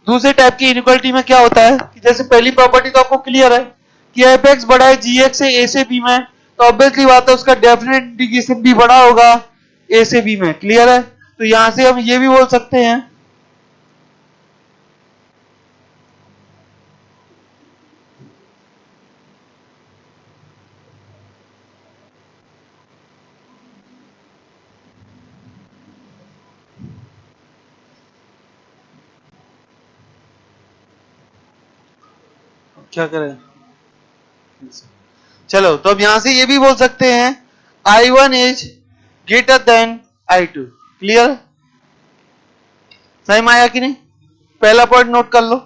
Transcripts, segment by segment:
दूसरे टाइप की इनइक्वालिटी में क्या होता है कि जैसे पहली प्रॉपर्टी तो आपको क्लियर है कि एफ एक्स बड़ा है जी एक्स से ए से बी में, तो ऑब्वियसली बात है उसका डेफिनेट इंटीग्रेशन भी बड़ा होगा ए से बी में। क्लियर है? तो यहां से हम ये भी बोल सकते हैं क्या करें। चलो तो अब यहां से ये भी बोल सकते हैं I1 is greater than I2। Clear? सही में आया कि नहीं? पहला पॉइंट नोट कर लो।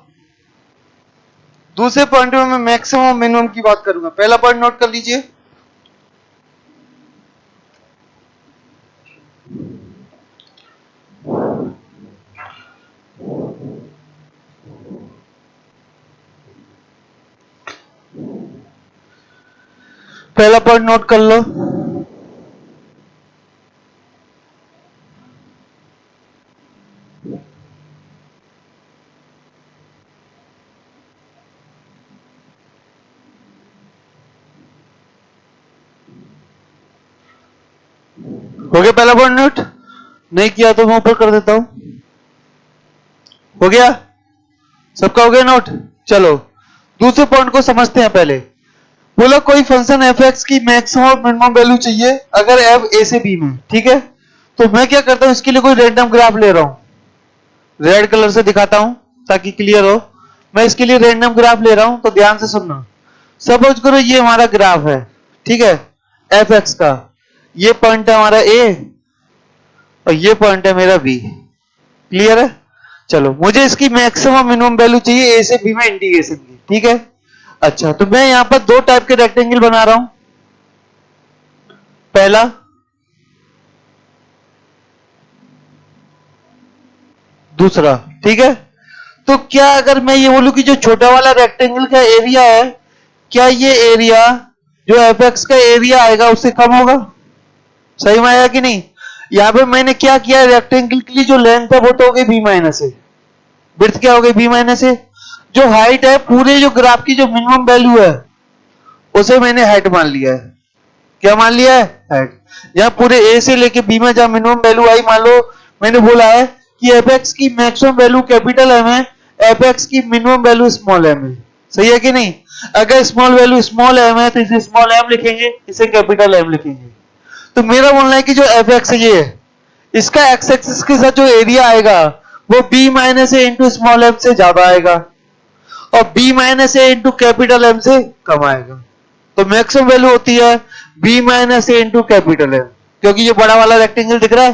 दूसरे पॉइंट में मैं मैक्सिमम मिनिमम की बात करूंगा। पहला पॉइंट नोट कर लीजिए। पहला पॉइंट नोट कर लो। हो गया पहला पॉइंट नोट? नहीं किया तो मैं ऊपर कर देता हूं। हो गया? सबका हो गया नोट? चलो दूसरे पॉइंट को समझते हैं पहले। बोला कोई फंक्शन एफ एक्स की मैक्सिमम और मिनिमम वैल्यू चाहिए अगर एफ ए से बी में। ठीक है? तो मैं क्या करता हूं, इसके लिए कोई रैंडम ग्राफ ले रहा हूं। रेड कलर से दिखाता हूं ताकि क्लियर हो। मैं इसके लिए रैंडम ग्राफ ले रहा हूं, तो ध्यान से सुनना। सपोज करो ये हमारा ग्राफ है, ठीक है, एफ एक्स का। ये पॉइंट है हमारा ए और ये पॉइंट है मेरा बी। क्लियर है? चलो मुझे इसकी मैक्सिमम मिनिमम वैल्यू चाहिए ए से बी में इंटीग्रेशन की। ठीक है? अच्छा, तो मैं यहां पर दो टाइप के रेक्टेंगल बना रहा हूं। पहला दूसरा। ठीक है? तो क्या अगर मैं ये बोलूं कि जो छोटा वाला रेक्टेंगल का एरिया है, क्या ये एरिया जो एफ एक्स का एरिया आएगा उससे कम होगा? सही में आया कि नहीं? यहां पे मैंने क्या किया, रेक्टेंगल के लिए जो लेंथ है वो तो हो गई बी माइनस ए, विड्थ क्या हो गई बी माइनस ए। जो हाइट है पूरे जो ग्राफ की जो मिनिमम वैल्यू है उसे मैंने हाइट मान लिया है। क्या मान लिया है? हाइट। यहां पूरे ए से लेके बी में जहां मिनिमम वैल्यू आई, मान लो मैंने बोला है कि एफ एक्स की मैक्सिमम वैल्यू कैपिटल एम है, एफ एक्स की मिनिमम वैल्यू स्मॉल एम है। सही है कि नहीं? अगर स्मॉल वैल्यू स्मॉल एम है तो इसे स्मॉल एम लिखेंगे, इसे कैपिटल एम लिखेंगे। तो मेरा बोलना है कि जो एफ एक्स ये है, इसका एक्स एक्सिस के साथ जो एरिया आएगा वो बी माइनस ए इंटू स्मॉल एम से ज्यादा आएगा और बी माइनस ए इंटू कैपिटल एम से कम आएगा। तो मैक्सिमम वैल्यू होती है बी माइनस ए इंटू कैपिटल एम। क्योंकि ये बड़ा वाला रेक्टेंगल दिख रहा है,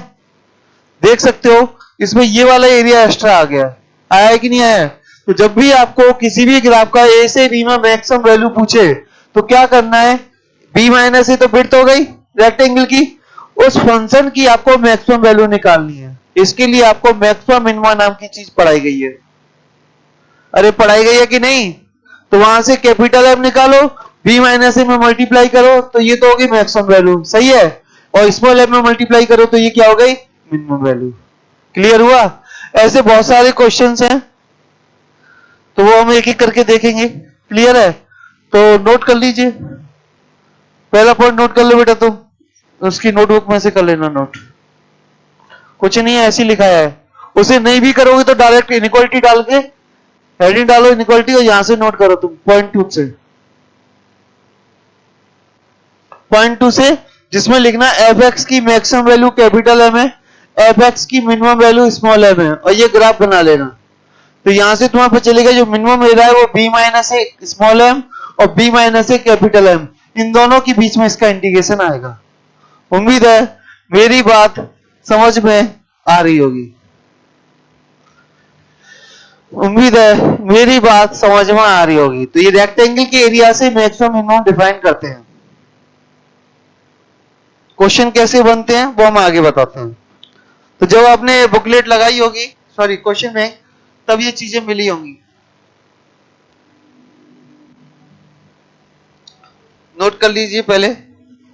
देख सकते हो, इसमें ये वाला एरिया एक्स्ट्रा आ गया। आया है कि नहीं आया? तो जब भी आपको किसी भी ग्राफ का ए से बी में मैक्सिमम वैल्यू पूछे तो क्या करना है, बी माइनस ए तो विड्थ हो गई रेक्टेंगल की, उस फंक्शन की आपको मैक्सिमम वैल्यू निकालनी है। इसके लिए आपको मैक्सिमम मिनिमम नाम की चीज पढ़ाई गई है। अरे पढ़ाई गई है कि नहीं? तो वहां से कैपिटल एम निकालो, बी माइनस ए में मल्टीप्लाई करो तो ये तो होगी मैक्सिमम वैल्यू। सही है? और स्मॉल एम में मल्टीप्लाई करो तो ये क्या हो गई? Minimum value. क्लियर हुआ? ऐसे बहुत सारे क्वेश्चंस हैं तो वो हम एक एक करके देखेंगे। क्लियर है? तो नोट कर लीजिए। पहला पॉइंट नोट कर लो बेटा, तुम उसकी नोटबुक में से कर लेना नोट। कुछ नहीं है, ऐसे लिखा है। उसे नहीं भी करोगे तो डायरेक्ट इनइक्वालिटी डाल के हेडिंग डालो इनइक्वालिटी और यहां से नोट करो तुम पॉइंट 2 से। पॉइंट 2 से जिसमें लिखना एफ एक्स की मैक्सिमम वैल्यू कैपिटल एम है, एफ एक्स की मिनिमम वैल्यू स्मॉल एम है, और ये ग्राफ बना लेना। तो यहां से तुम्हें पता चलेगा जो मिनिमम एरिया है वो बी माइनस ए स्मॉल एम और बी माइनस ए कैपिटल एम, इन दोनों के बीच में इसका इंटीग्रेशन आएगा। उम्मीद है मेरी बात समझ में आ रही होगी। उम्मीद है मेरी बात समझ में आ रही होगी। तो ये रेक्टेंगल के एरिया से मैक्सिमम मिनिमम डिफाइन करते हैं। क्वेश्चन कैसे बनते हैं वो हम आगे बताते हैं। तो जब आपने बुकलेट लगाई होगी, सॉरी क्वेश्चन बैंक, तब ये चीजें मिली होंगी। नोट कर लीजिए पहले,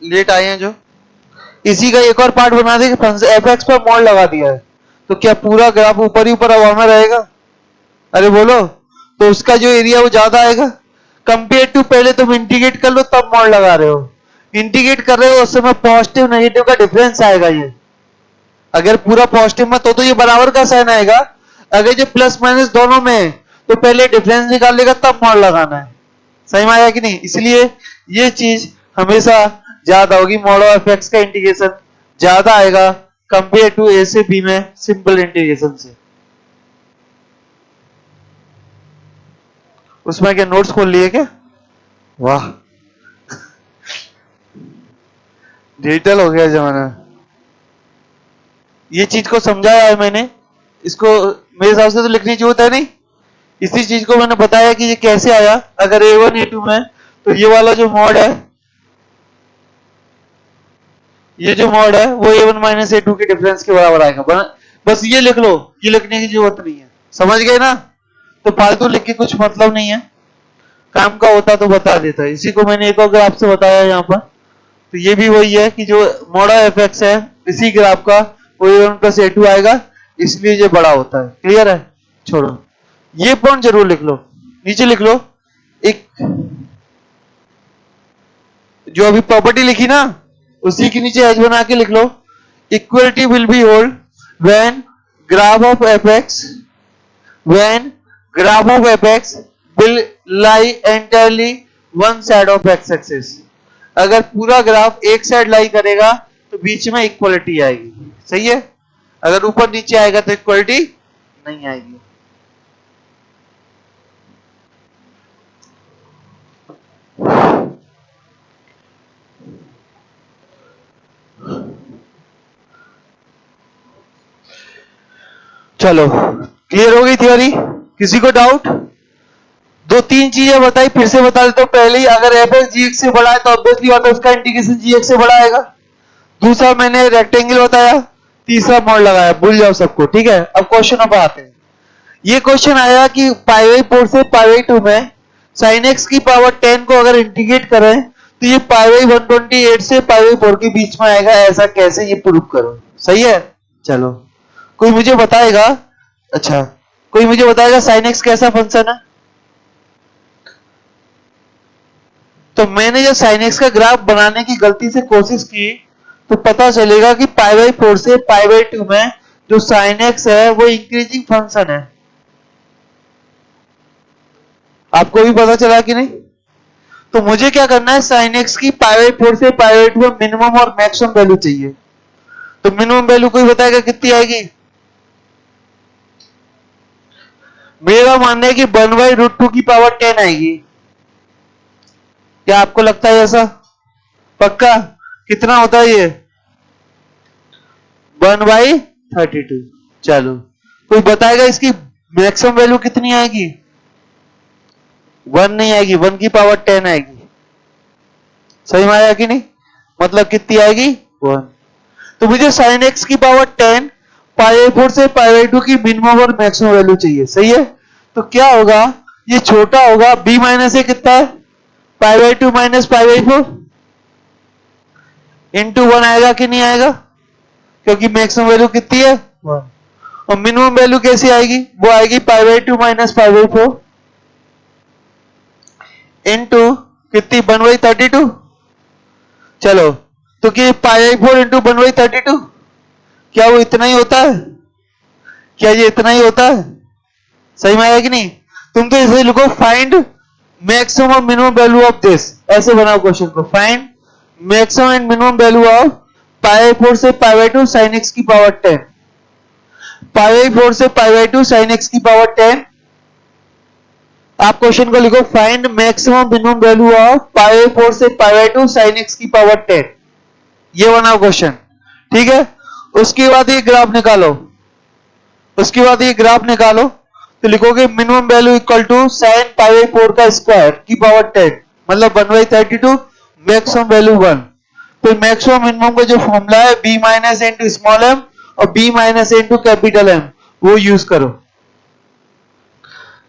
लेट आए हैं जो। इसी का एक और पार्ट बना दे, एफ एक्स पर मॉड लगा दिया है तो क्या पूरा ग्राफ ऊपर ही ऊपर हवा में रहेगा? अरे बोलो, तो उसका जो एरिया वो ज्यादा आएगा कंपेयर टू पहले तुम इंटीग्रेट कर लो तब मॉड लगा रहे हो, इंटीग्रेट कर रहे हो उस समय पॉजिटिव नेगेटिव का डिफरेंस आएगा। ये अगर पूरा पॉजिटिव में तो ये बराबर का साइन आएगा, अगर जो प्लस माइनस दोनों में है तो पहले डिफरेंस निकाल लेगा तब मॉड लगाना है। सही में आया कि नहीं? इसलिए ये चीज हमेशा ज्यादा होगी, मॉड ऑफ एफ एक्स का इंटीग्रेशन ज्यादा आएगा कंपेयर टू ए से बी में सिंपल इंटीग्रेशन से। उसमें क्या नोट्स खोल लिए क्या? वाह डिजिटल हो गया जमाना। ये चीज को समझाया है मैंने, इसको मेरे हिसाब से तो लिखने की जरूरत है नहीं, इसी चीज को मैंने बताया कि ये कैसे आया। अगर A1 A2 में तो ये वाला जो मॉड है, ये जो मॉड है वो A1 माइनस A2 के डिफरेंस के बराबर आएगा। बस ये लिख लो, ये लिखने की जरूरत नहीं है। समझ गए ना? तो फालतू लिख के कुछ मतलब नहीं है, काम का होता तो बता देता। इसी को मैंने एक और ग्राफ से बताया यहाँ पर। तो ये भी वही है कि जो मॉड ऑफ एफ एक्स है इसी ग्राफ का वो A1 प्लस A2 आएगा, इसलिए ये बड़ा होता है। क्लियर है? छोड़ो, ये पॉइंट जरूर लिख लो, नीचे लिख लो। एक जो अभी प्रॉपर्टी लिखी ना उसी के नीचे एच बना के लिख लो, equality will be hold when graph of F X will lie entirely one side of x axis। अगर पूरा ग्राफ एक साइड लाई करेगा तो बीच में इक्वलिटी आएगी। सही है? अगर ऊपर नीचे आएगा तो इक्वलिटी नहीं आएगी। चलो, क्लियर हो गई थ्योरी? किसी को डाउट? दो तीन चीजें बताई, फिर से बता देता हूं। पहली, अगर एफ एक्स जी एक्स से बड़ा है तो ऑब्वियसली बात है उसका इंटीग्रेशन जी एक्स से बड़ा आएगा। दूसरा मैंने रेक्टेंगल बताया, तीसरा मॉड लगाया। भूल जाओ सबको, ठीक है? अब क्वेश्चन पर आते हैं। ये क्वेश्चन आया कि π/4 से π/2 में sin x की पावर 10 को अगर इंटीग्रेट करें तो ये π/128 से π/4 के बीच में आएगा। ऐसा कैसे, ये प्रूव करो। सही है? चलो, कोई मुझे बताएगा? अच्छा, कोई मुझे बताएगा sin x कैसा फंक्शन है? तो मैंने जब sin x का ग्राफ बनाने की गलती से कोशिश की तो पता चलेगा कि π/4 से π/2 में जो sin x है वो इंक्रीजिंग फंक्शन है। आपको भी पता चला कि नहीं? तो मुझे क्या करना है, sin x की π/4 से π/2 में मिनिमम और मैक्सिमम वैल्यू चाहिए। तो मिनिमम वैल्यू कोई बताएगा कितनी आएगी? मेरा मानना है कि 1/√2 की पावर 10 आएगी। क्या आपको लगता है ऐसा? पक्का? कितना होता है ये? 1/32। चलो, कोई बताएगा इसकी मैक्सिमम वैल्यू कितनी आएगी? 1 नहीं आएगी, 1 की पावर 10 आएगी। सही में आया कि नहीं? मतलब कितनी आएगी? 1। तो मुझे sin x की पावर 10 π/4 से π/2 की मिनिमम और मैक्सिमम वैल्यू चाहिए। सही है? तो क्या होगा, ये छोटा होगा। b माइनस ए कितना है? π/2 माइनस π/4 इंटू 1 आएगा कि नहीं आएगा? क्योंकि मैक्सिमम वैल्यू कितनी है? 1। और मिनिमम वैल्यू कैसी आएगी? वो आएगी π/2 माइनस π/4 इंटू कितनी? 1/32। चलो, तो कि π/4 इंटू 1/32, क्या वो इतना ही होता है? क्या ये इतना ही होता है? सही में आया कि नहीं? तुम तो इसे लिखो, फाइंड मैक्सिमम और मिनिमम वैल्यू ऑफ दिस। ऐसे बनाओ क्वेश्चन को, find maximum and minimum value of π/4 से π/2 sin x की पावर 10। π/4 से π/2 sin x की पावर 10। आप क्वेश्चन को लिखो, find maximum minimum value of π/4 से π/2 sin x की पावर 10। ये बनाओ क्वेश्चन, ठीक है? उसके बाद ये ग्राफ निकालो, तो लिखोगे minimum value equal to sin π/4 का स्क्वायर की पावर 10, मतलब 1/32, मैक्सिमम वैल्यू 1। फिर मैक्सिमम मिनिमम का जो फॉर्मूला है b minus into small m और b minus into capital M, वो यूज करो,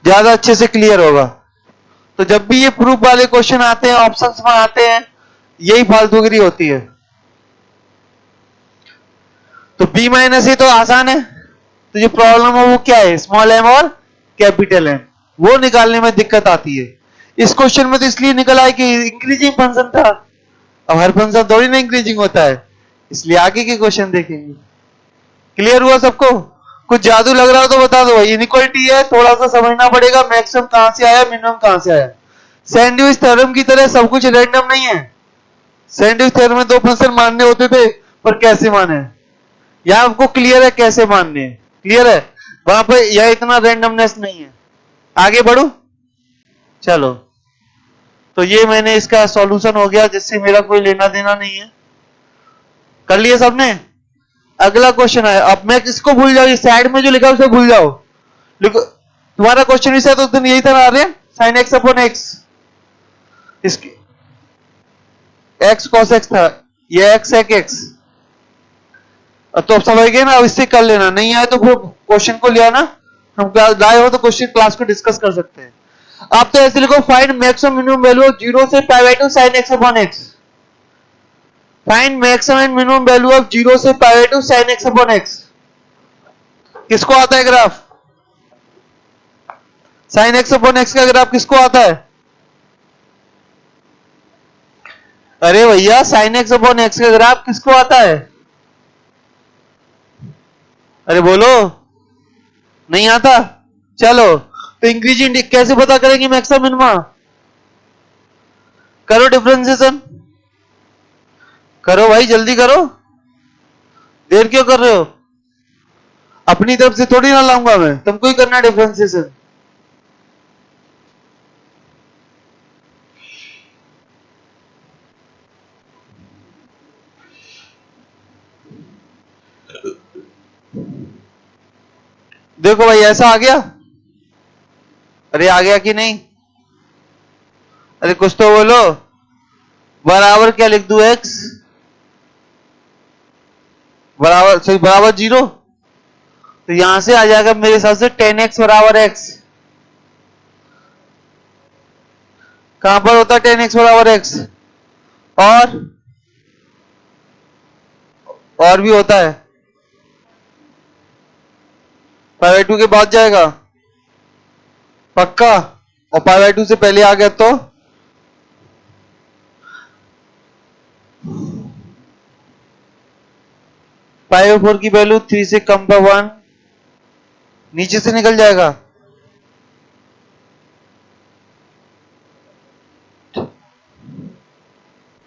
ज्यादा अच्छे से क्लियर होगा। तो जब भी ये प्रूफ वाले क्वेश्चन आते हैं, ऑप्शंस में आते हैं, यही फालतूगिरी होती है। तो b माइनस ए तो आसान है, तो जो प्रॉब्लम है वो क्या है? स्मॉल m और कैपिटल एम, वो निकालने में दिक्कत आती है। इस क्वेश्चन में तो इसलिए निकल आया कि इंक्रीजिंग फंक्शन था, अब हर फंक्शन थोड़ी ना इंक्रीजिंग होता है, इसलिए आगे के क्वेश्चन देखेंगे। क्लियर हुआ सबको? कुछ जादू लग रहा हो तो बता दो भाई। इनइक्वालिटी है, थोड़ा सा समझना पड़ेगा, मैक्सिमम कहां से आया, मिनिमम कहां से आया। सैंडविच थ्योरम की तरह सब कुछ रैंडम नहीं है। सैंडविच थ्योरम में दो फंक्शन मानने होते थे, पर कैसे माने, यहां आपको क्लियर है कैसे मानने हैं, क्लियर है, वहां पर यह इतना रैंडमनेस नहीं है। आगे बढ़ो, चलो। तो ये मैंने इसका सॉल्यूशन हो गया, जिससे मेरा कोई लेना देना नहीं है। कर लिया सबने? अगला क्वेश्चन है, अब मैं किसको भूल जाओ, साइड में जो लिखा है उसे भूल जाओ। लिखो, तुम्हारा क्वेश्चन भी तो तुम यही तरह आ रहे हैं, साइन एक्स अपॉन एक्स, इसकी एक्स कॉस एक्स था, ये एक्स सेक एक्स। तो अब समझ गए ना, अब इससे कर लेना, नहीं आए तो फिर क्वेश्चन को लिया ना, हम लाए हो तो क्वेश्चन क्लास को डिस्कस कर सकते हैं। आप तो ऐसे लिखो, find maximum minimum value of 0 से pi by 2 sin x upon x। Find maximum and minimum value of 0 से pi by 2 sin x upon x। किसको आता है graph? sin x upon x का ग्राफ किसको आता है? अरे भैया, sin x अपॉन x का ग्राफ किसको आता है? अरे बोलो, नहीं आता? चलो, तो इंक्रीजिंग कैसे पता करेंगे मैक्सिमम मिनिमा? करो डिफरेंशिएशन, करो भाई, जल्दी करो, देर क्यों कर रहे हो? अपनी तरफ से थोड़ी ना लाऊंगा मैं, तुमको ही करना डिफरेंशिएशन। देखो भाई, ऐसा आ गया? अरे आ गया कि नहीं? अरे कुछ तो बोलो। बराबर क्या लिख दूं, x बराबर, सही, बराबर 0। तो यहां से आ जाएगा मेरे हिसाब से 10x बराबर x। कहां पर होता है 10x बराबर x? और भी होता है, पाई बाय 2 के बाद जाएगा पक्का, और पाई बाय 2 से पहले आ गया तो पाई बाय 4 की वैल्यू 3 से कम पर 1 नीचे से निकल जाएगा।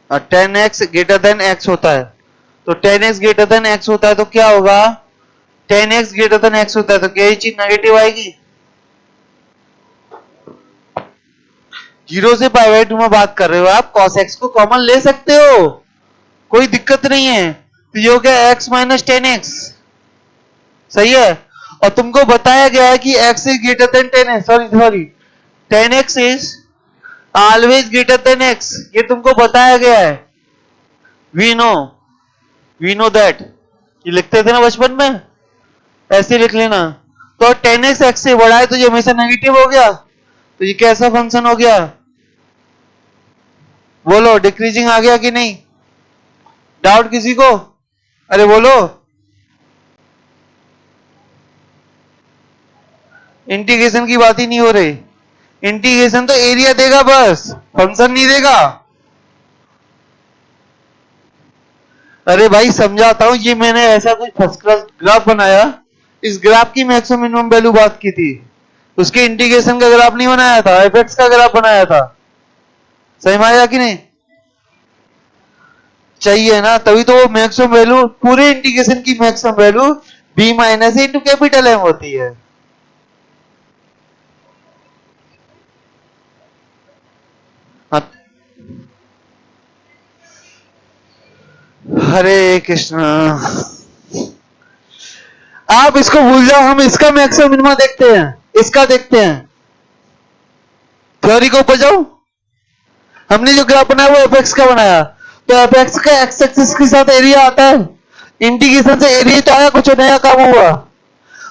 और 10x ग्रेटर देन x होता है, तो 10x ग्रेटर देन x होता है तो क्या होगा, 10x ग्रेटर देन x होता है तो क्या ये चीज नेगेटिव आएगी? 0 से पाई बाय 2 में बात कर रहे हो आप, cos x को कॉमन ले सकते हो, कोई दिक्कत नहीं है। तो ये हो गया x माइनस 10x, सही है। और तुमको बताया गया है कि x is greater than 10x, sorry 10x is always greater than x, ये तुमको बताया गया है। वी नो दैट, ये लिखते थे ना बचपन में, ऐसे लिख लेना। तो 10x x से बड़ा है तो ये हमेशा नेगेटिव हो गया, तो ये कैसा फंक्शन हो गया? बोलो, डिक्रीजिंग आ गया कि नहीं? डाउट किसी को? अरे बोलो, इंटीग्रेशन की बात ही नहीं हो रही। इंटीग्रेशन तो एरिया देगा बस, फंक्शन नहीं देगा। अरे भाई समझाता हूं, ये मैंने ऐसा कुछ फर्स्ट क्लास ग्राफ बनाया, इस ग्राफ की मैक्सिमम मिनिमम वैल्यू बात की थी, उसके इंटीग्रेशन का ग्राफ नहीं बनाया था, एफएक्स का ग्राफ बनाया था। सही में आया कि नहीं? चाहिए ना, तभी तो वो मैक्सिमम वैल्यू, पूरे इंटीग्रेशन की maximum value b minus into capital M होती है। हरे कृष्णा, आप इसको भूल जाओ, हम इसका मैक्सिमम मिनिमा देखते हैं, इसका देखते हैं, थ्योरी को ऊपर जाओ। हमने जो ग्राफ बनाया वो एफएक्स का बनाया, तो एफएक्स का एक्स एक्सिस के साथ एरिया आता है, इंटीग्रेशन से एरिया तो आया, कुछ नया काम हुआ,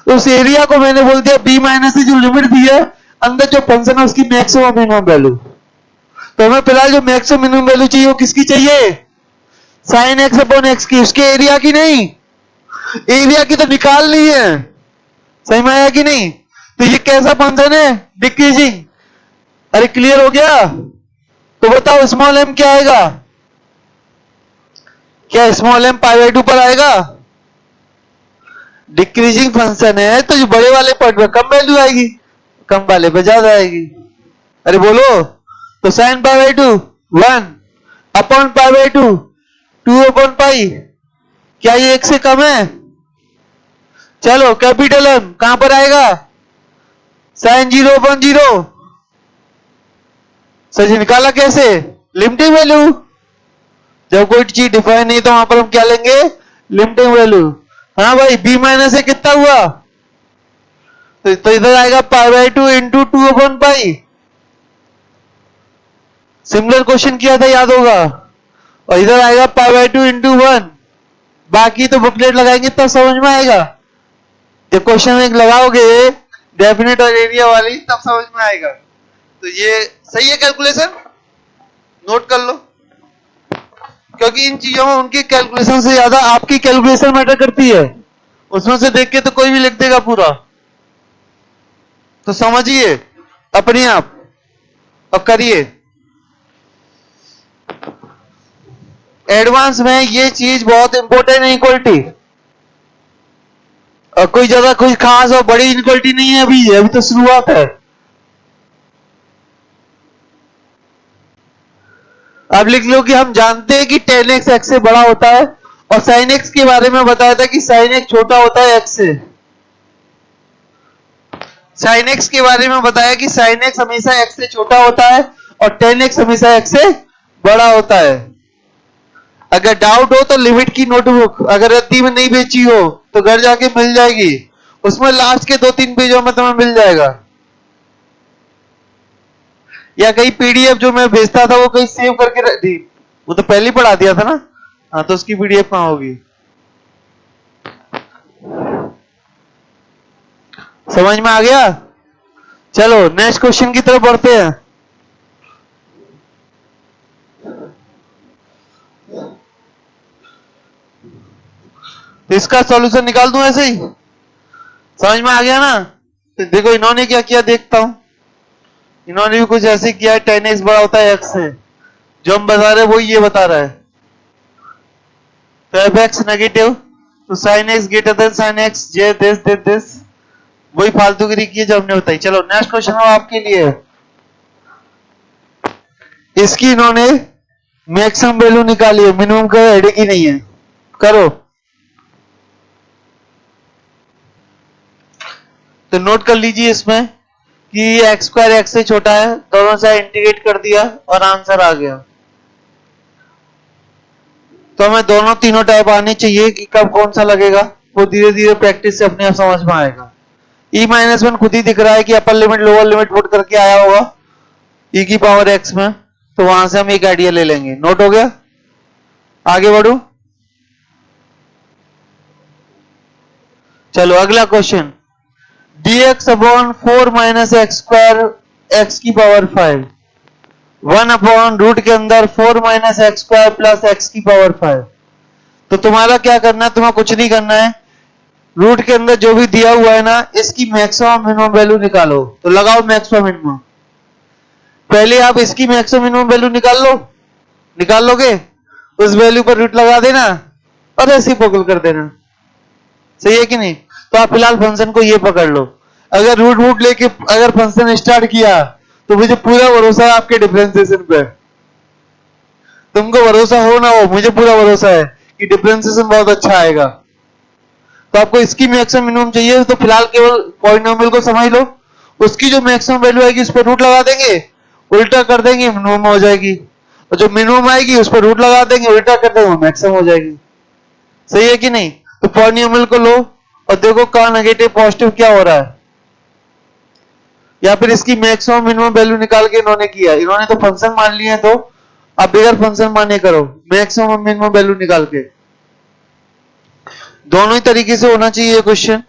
उस एरिया को मैंने बोल दिया b माइनस से जो लिमिट दी है, अंदर जो फंक्शन है उसकी मैक्सिमम मिनिमम वैल्यू। तो हमें फिलहाल जो मैक्सिमम मिनिमम वैल्यू चाहिए वो किसकी चाहिए? साइन एक्स अपॉन एक्स की, उसके एरिया की नहीं, एरिया की तो निकालनी है। सही में आया कि नहीं? तो ये कैसा फंक्शन है? डिक्रीजिंग। अरे क्लियर हो गया? तो बताओ स्मॉल एम क्या आएगा? क्या स्मॉल एम पाई बाई 2 पर आएगा? डिक्रीजिंग फंक्शन है तो जो बड़े वाले पॉइंट पर कम वैल्यू आएगी, कम वाले पे ज्यादा आएगी। अरे बोलो। तो sine pi by 2 1 upon pi by 2 2 upon pi, क्या ये 1 से कम है? चलो कैपिटल एम कहां पर आएगा? Sign 0 upon 0। सर जी निकाला कैसे? Limiting value. जब कोई चीज डिफाइन नहीं तो वहां पर हम क्या लेंगे? Limiting value. हाँ भाई बी माइनस ए कितना हुआ? तो इधर आएगा pi by 2 into 2 upon pi. Similar question किया था, याद होगा। और इधर आएगा पाई बाई 2 इंटू 1। बाकी तो बुकलेट लगाएंगे तब समझ में आएगा। जब क्वेश्चन एक लगाओगे डेफिनेट और एरिया वाली तब समझ में आएगा। तो ये सही है कैलकुलेशन, नोट कर लो। क्योंकि इन चीजों में उनकी कैलकुलेशन से ज्यादा आपकी कैलकुलेशन मैटर करती है। उसमें से देख के तो कोई भी लिख देगा पूरा, तो समझिए अपने आप और करिए। एडवांस में ये चीज बहुत इंपॉर्टेंट है, इक्वलिटी। और कोई ज्यादा कोई खास और बड़ी इक्वलिटी नहीं है, अभी तो शुरुआत है। अब लिख लो कि हम जानते हैं कि tan x x से बड़ा होता है, और sin x के बारे में बताया था कि sin x छोटा होता है x से। sin x के बारे में बताया कि sin x हमेशा x से छोटा होता है और tan x हमेशा x से बड़ा होता है। अगर डाउट हो तो लिमिट की नोटबुक अगर रद्दी में नहीं बेची हो तो घर जाके मिल जाएगी, उसमें लास्ट के 2-3 पेजों में तुम्हें मिल जाएगा। या कहीं पीडीएफ जो मैं भेजता था वो कहीं सेव करके रख दी, वो तो पहले ही पढ़ा दिया था ना। हाँ तो उसकी पीडीएफ कहां होगी? समझ में आ गया? चलो नेक्स्ट क्वेश्चन की तरफ बढ़ते हैं। इसका सॉल्यूशन निकाल दूं ऐसे ही? समझ में आ गया ना? तो देखो इन्होंने क्या किया, देखता हूं। इन्होंने भी कुछ ऐसे किया है, tan x बड़ा होता है x से। जो हम बता रहे हैं वो ये बता रहा है। तो एफ एक्स नेगेटिव तो sine x greater than sine x J this वही फालतूगिरी की है जो हमने बताई। चलो नेक्स्ट क्वेश्चन आपके लिए। इसकी इन्होंने मैक्सिमम वैल्यू निकाली है, मिनिमम का हेडेक ही नहीं है। करो। तो नोट कर लीजिए इसमें कि एक्स स्क्वायर एक्स से छोटा है, दोनों साइड इंटीग्रेट कर दिया और आंसर आ गया। तो हमें दोनों तीनों टाइप आने चाहिए कि कब कौन सा लगेगा, वो धीरे धीरे प्रैक्टिस से अपने आप समझ में आएगा। e-1 खुद ही दिख रहा है कि upper limit lower limit put करके आया होगा e की पावर x में, तो वहां से हम एक आइडिया ले लेंगे। नोट हो गया? आगे बढ़ू। चलो अगला question. dx upon 4 minus x square x की पावर 5 1 अपॉन रूट के अंदर 4 minus x square plus x की पावर 5। तो तुम्हारा क्या करना है? तुम्हें कुछ नहीं करना है, रूट के अंदर जो भी दिया हुआ है ना इसकी मैक्सिमम मिनिमम वैल्यू निकालो। तो लगाओ मैक्सिमम मिनिमम। पहले आप इसकी मैक्सिमम मिनिमम वैल्यू निकाल लो। निकाल लोगे? उस वैल्यू पर रूट लगा देना और ऐसे पकड़ कर देना। सही है कि नहीं? तो आप फिलहाल फंक्शन को ये पकड़ लो। अगर रूट वूट लेके अगर फंक्शन स्टार्ट किया तो मुझे पूरा भरोसा है आपके डिफरेंशिएशन पे। तुमको भरोसा हो ना हो, मुझे पूरा भरोसा है कि डिफरेंशिएशन बहुत अच्छा आएगा। तो आपको इसकी मैक्सिमम मिनिमम चाहिए, तो फिलहाल केवल पॉलिनोमियल को समझ लो। उसकी जो मैक्सिमम वैल्यू आएगी उस पर रूट लगा देंगे, उल्टा कर देंगे, मिनिमम हो जाएगी। और जो मिनिमम आएगी उस पर रूट लगा देंगे, उल्टा कर देंगे, मैक्सिमम हो जाएगी। सही है कि नहीं? तो पॉलिनोमियल को लो और देखो कहां नेगेटिव पॉजिटिव क्या हो रहा है। या फिर इसकी मैक्सिमम मिनिमम वैल्यू निकाल के इन्होंने किया। इन्होंने तो फंक्शन मान लिए हैं, तो अब बगैर फंक्शन माने करो मैक्सिमम मिनिमम वैल्यू निकाल के। दोनों ही तरीके से होना चाहिए क्वेश्चन।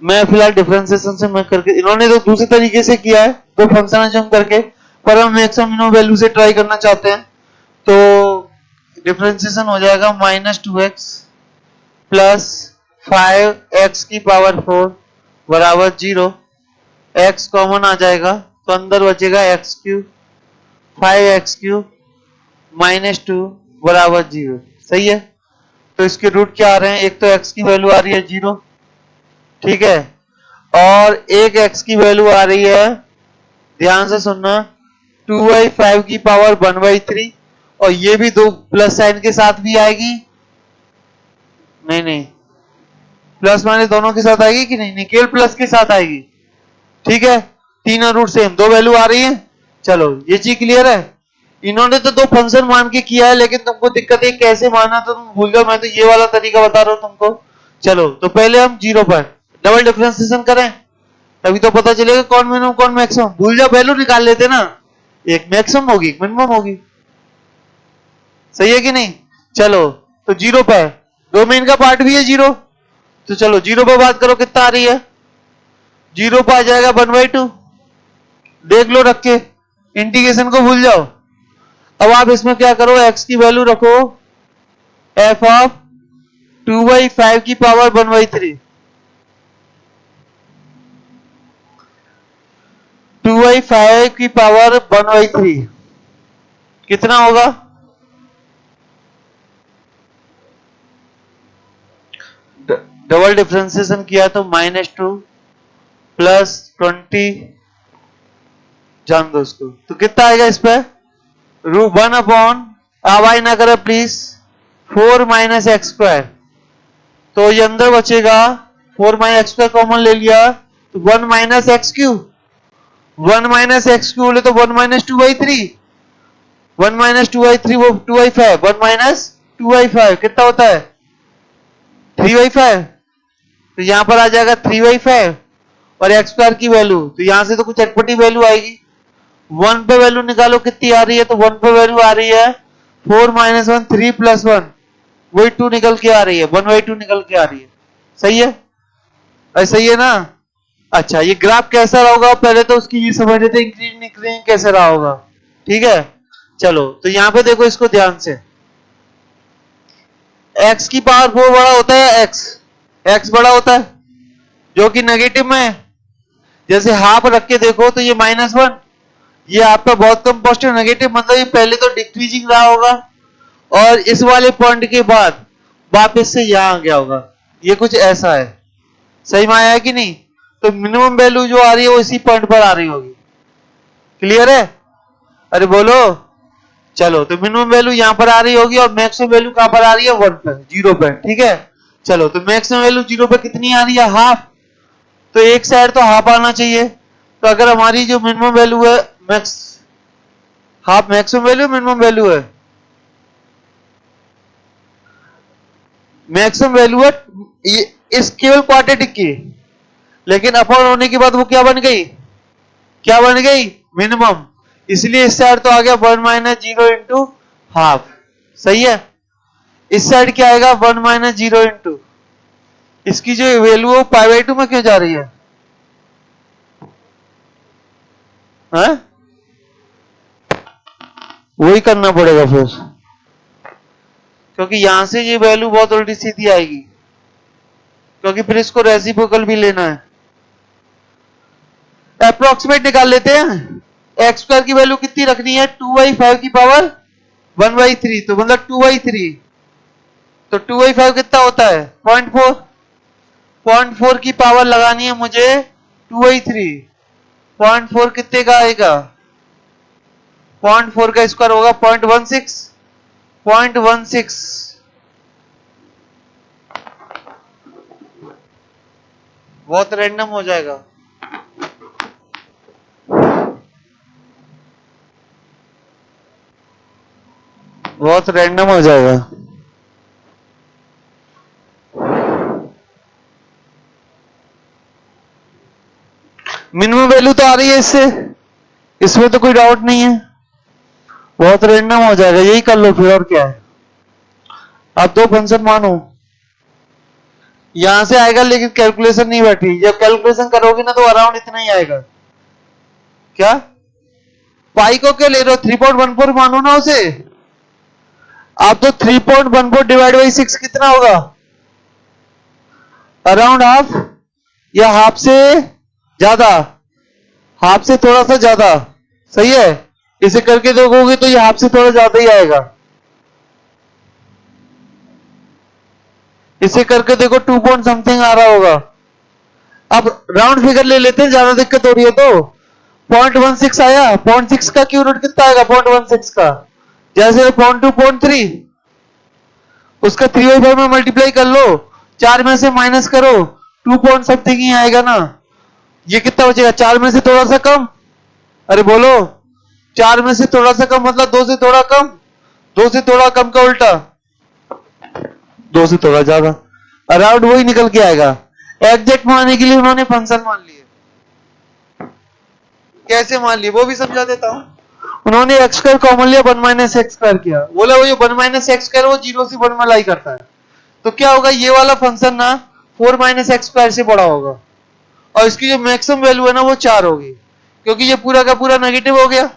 मैं फिलहाल डिफरेंशिएशन से मैं करके, इन्होंने तो दूसरे तरीके से किया है तो फंक्शनाइजेशन करके, पर हम मैक्सिमम मिनिमम वैल्यू से ट्राई करना चाहते हैं। तो डिफरेंशिएशन हो जाएगा -2x प्लस 5x की पावर 4 बराबर 0, x कॉमन आ जाएगा तो अंदर बचेगा x cube, 5x cube minus 2 बराबर 0। सही है। तो इसके रूट क्या आ रहे हैं, एक तो x की वैल्यू आ रही है 0, ठीक है, और एक x की वैल्यू आ रही है, ध्यान से सुनना, 2/5 की पावर 1/3, और ये भी दो प्लस साइन के साथ भी आएगी, नहीं नहीं, प्लस माइनस दोनों के साथ आएगी कि नहीं, नहीं केवल प्लस के साथ आएगी, ठीक है। तीनों रूट सेम, दो वैल्यू आ रही है। चलो ये चीज क्लियर है। इन्होंने तो दो फंक्शन मान के किया है, लेकिन तुमको दिक्कत है कैसे माना, तो तुम भूल जाओ, मैं तो ये वाला तरीका बता रहा हूं तुमको। चलो तो पहले हम 0 पर डबल डिफरेंशिएशन करें, तभी तो पता चलेगा कौन मिनिमम कौन मैक्सिमम। भूल जाओ, वैल्यू निकाल लेते ना, एक मैक्सिमम होगी एक मिनिमम होगी, सही है कि नहीं। चलो तो 0 पर डोमेन का पार्ट भी है 0, तो चलो 0 पर बात करो, कितना आ रही है, 0 पर आ जाएगा 1/2, देख लो रख के, इंटीग्रेशन को भूल जाओ। अब आप इसमें क्या करो, x की वैल्यू रखो f ऑफ 2/5 की पावर 1/3, 2/5 की पावर 1/3 कितना होगा, डबल डिफरेंशिएशन किया तो -2 प्लस 20, जान दो उसको, तो कितना आएगा इस पर, √1 आवाज ना करे प्लीज, 4 माइनस एक्स स्क्वायर, तो ये अंदर बचेगा 4 माइनस एक्स स्क्वायर कॉमन ले लिया तो 1 minus x cube, 1 minus x cube ले तो 1 माइनस 2/3, 1 माइनस 2/3 वो 2/5, 1 माइनस 2/5 कितना होता है 3/5, तो यहां पर आ जाएगा 3/5, और एक्स स्क्वायर की वैल्यू, तो यहां से तो कुछ अटपटी वैल्यू आएगी, 1 पे वैल्यू निकालो कितनी आ रही है, तो 1 पे वैल्यू आ रही है 4 माइनस 1 3 प्लस 1, वही 2 निकल के आ रही है, 1/2 निकल के आ रही है, सही है, सही है ना। अच्छा ये ग्राफ कैसा रहा होगा, पहले तो उसकी ये समझ लेते इंक्रीज इंक्रीजिंग कैसे रहा होगा, ठीक है। चलो तो यहां पे देखो इसको ध्यान से, x की पावर 4 बड़ा होता है, x बड़ा होता है जो कि नेगेटिव में है, जैसे हाफ रख के देखो तो ये -1, ये आपका बहुत कम पॉजिटिव नेगेटिव, मतलब ये पहले तो डिक्रीजिंग रहा होगा, और इस वाले पॉइंट के बाद वापस से यहां आ गया होगा, ये कुछ ऐसा है, सही में आया है कि नहीं। तो मिनिमम वैल्यू जो आ रही है वो इसी पॉइंट पर आ रही होगी, क्लियर है, अरे बोलो। चलो तो मिनिमम वैल्यू यहां पर आ रही होगी, और मैक्सिमम वैल्यू कहां पर आ रही है 1 पर, 0 पर, ठीक है। चलो तो मैक्सिमम वैल्यू 0 पर कितनी आ रही है, हाफ, तो एक साइड तो हाफ आना चाहिए, तो अगर हमारी जो मिनिमम वैल्यू है half maximum value minimum value है, मैक्सिमम वैल्यू है इस केवल क्वाड्रेटिक की, लेकिन अपर होने के बाद वो क्या बन गई, क्या बन गई मिनिमम, इसलिए इस साइड तो आ गया 1 माइनस 0 इंटू हाफ, सही है। इस साइड क्या आएगा 1 माइनस 0 इंटू, इसकी जो वैल्यू है π/2 में क्यों जा रही है, हाँ? वही करना पड़ेगा फिर, क्योंकि यहां से ये वैल्यू बहुत उल्टी सीधी आएगी, क्योंकि फिर इसको रेसिप्रोकल भी लेना है। अप्रोक्सीमेट निकाल लेते हैं, एक्स स्क्वायर की वैल्यू कितनी रखनी है 2/5 की पावर 1/3, तो मतलब 2/3, तो 2/5 कितना होता है 0.4, 0.4 की पावर लगानी है मुझे 2/3, 0.4 कितने का आएगा, 0.4 का स्क्वायर होगा 0.16, 0.16, बहुत रैंडम हो जाएगा, बहुत रैंडम हो जाएगा। मिनिमम वैल्यू तो आ रही है इससे, इसमें तो कोई डाउट नहीं है, बहुत रैंडम हो जाएगा, यही कर लो फिर, और क्या है। आप दो फंक्शन मानो, यहां से आएगा लेकिन कैलकुलेशन नहीं बैठी, जब कैलकुलेशन करोगे ना तो अराउंड इतना ही आएगा, क्या पाई को क्यों ले रहे हो, 3.14 मानो ना उसे, आप तो 3.14 डिवाइड बाई 6 कितना होगा, अराउंड हाफ, या हाफ से ज्यादा, हाफ से थोड़ा सा ज्यादा, सही है। इसे करके देखोगे तो ये हाफ से थोड़ा ज्यादा ही आएगा। इसे करके देखो 2 पॉइंट समथिंग आ रहा होगा। अब राउंड फिगर ले लेते हैं, ज्यादा दिक्कत हो रही है तो 0.16 आया। 0.6 का क्यू रूट कितना आएगा? 0.16 का जैसे 0.2 0.3 उसका 3/5 में मल्टीप्लाई कर लो, 4 में से माइनस करो, 2 पॉइंट समथिंग ही आएगा ना। ये कितना बचेगा? 4 में से थोड़ा सा कम, अरे बोलो 4 में से थोड़ा सा कम मतलब 2 से थोड़ा कम, 2 से थोड़ा कम का उल्टा 2 से थोड़ा ज्यादा, अराउंड वही निकल के आएगा। एग्जैक्ट मानने के लिए उन्होंने फंक्शन मान लिए। कैसे मान लिए वो भी समझा देता हूं। उन्होंने एक्स स्क्वायर कॉमन लिया, 1 माइनस एक्स स्क्वायर किया, बोला वो जो 1 माइनस एक्स स्क्वायर वो 0 से 1 में लाई करता है, तो क्या होगा? ये वाला फंक्शन ना 4 माइनस एक्स स्क्वायर से बड़ा होगा, और इसकी जो मैक्सिमम वैल्यू है ना वो 4 होगी, क्योंकि ये पूरा का पूरा नेगेटिव हो गया।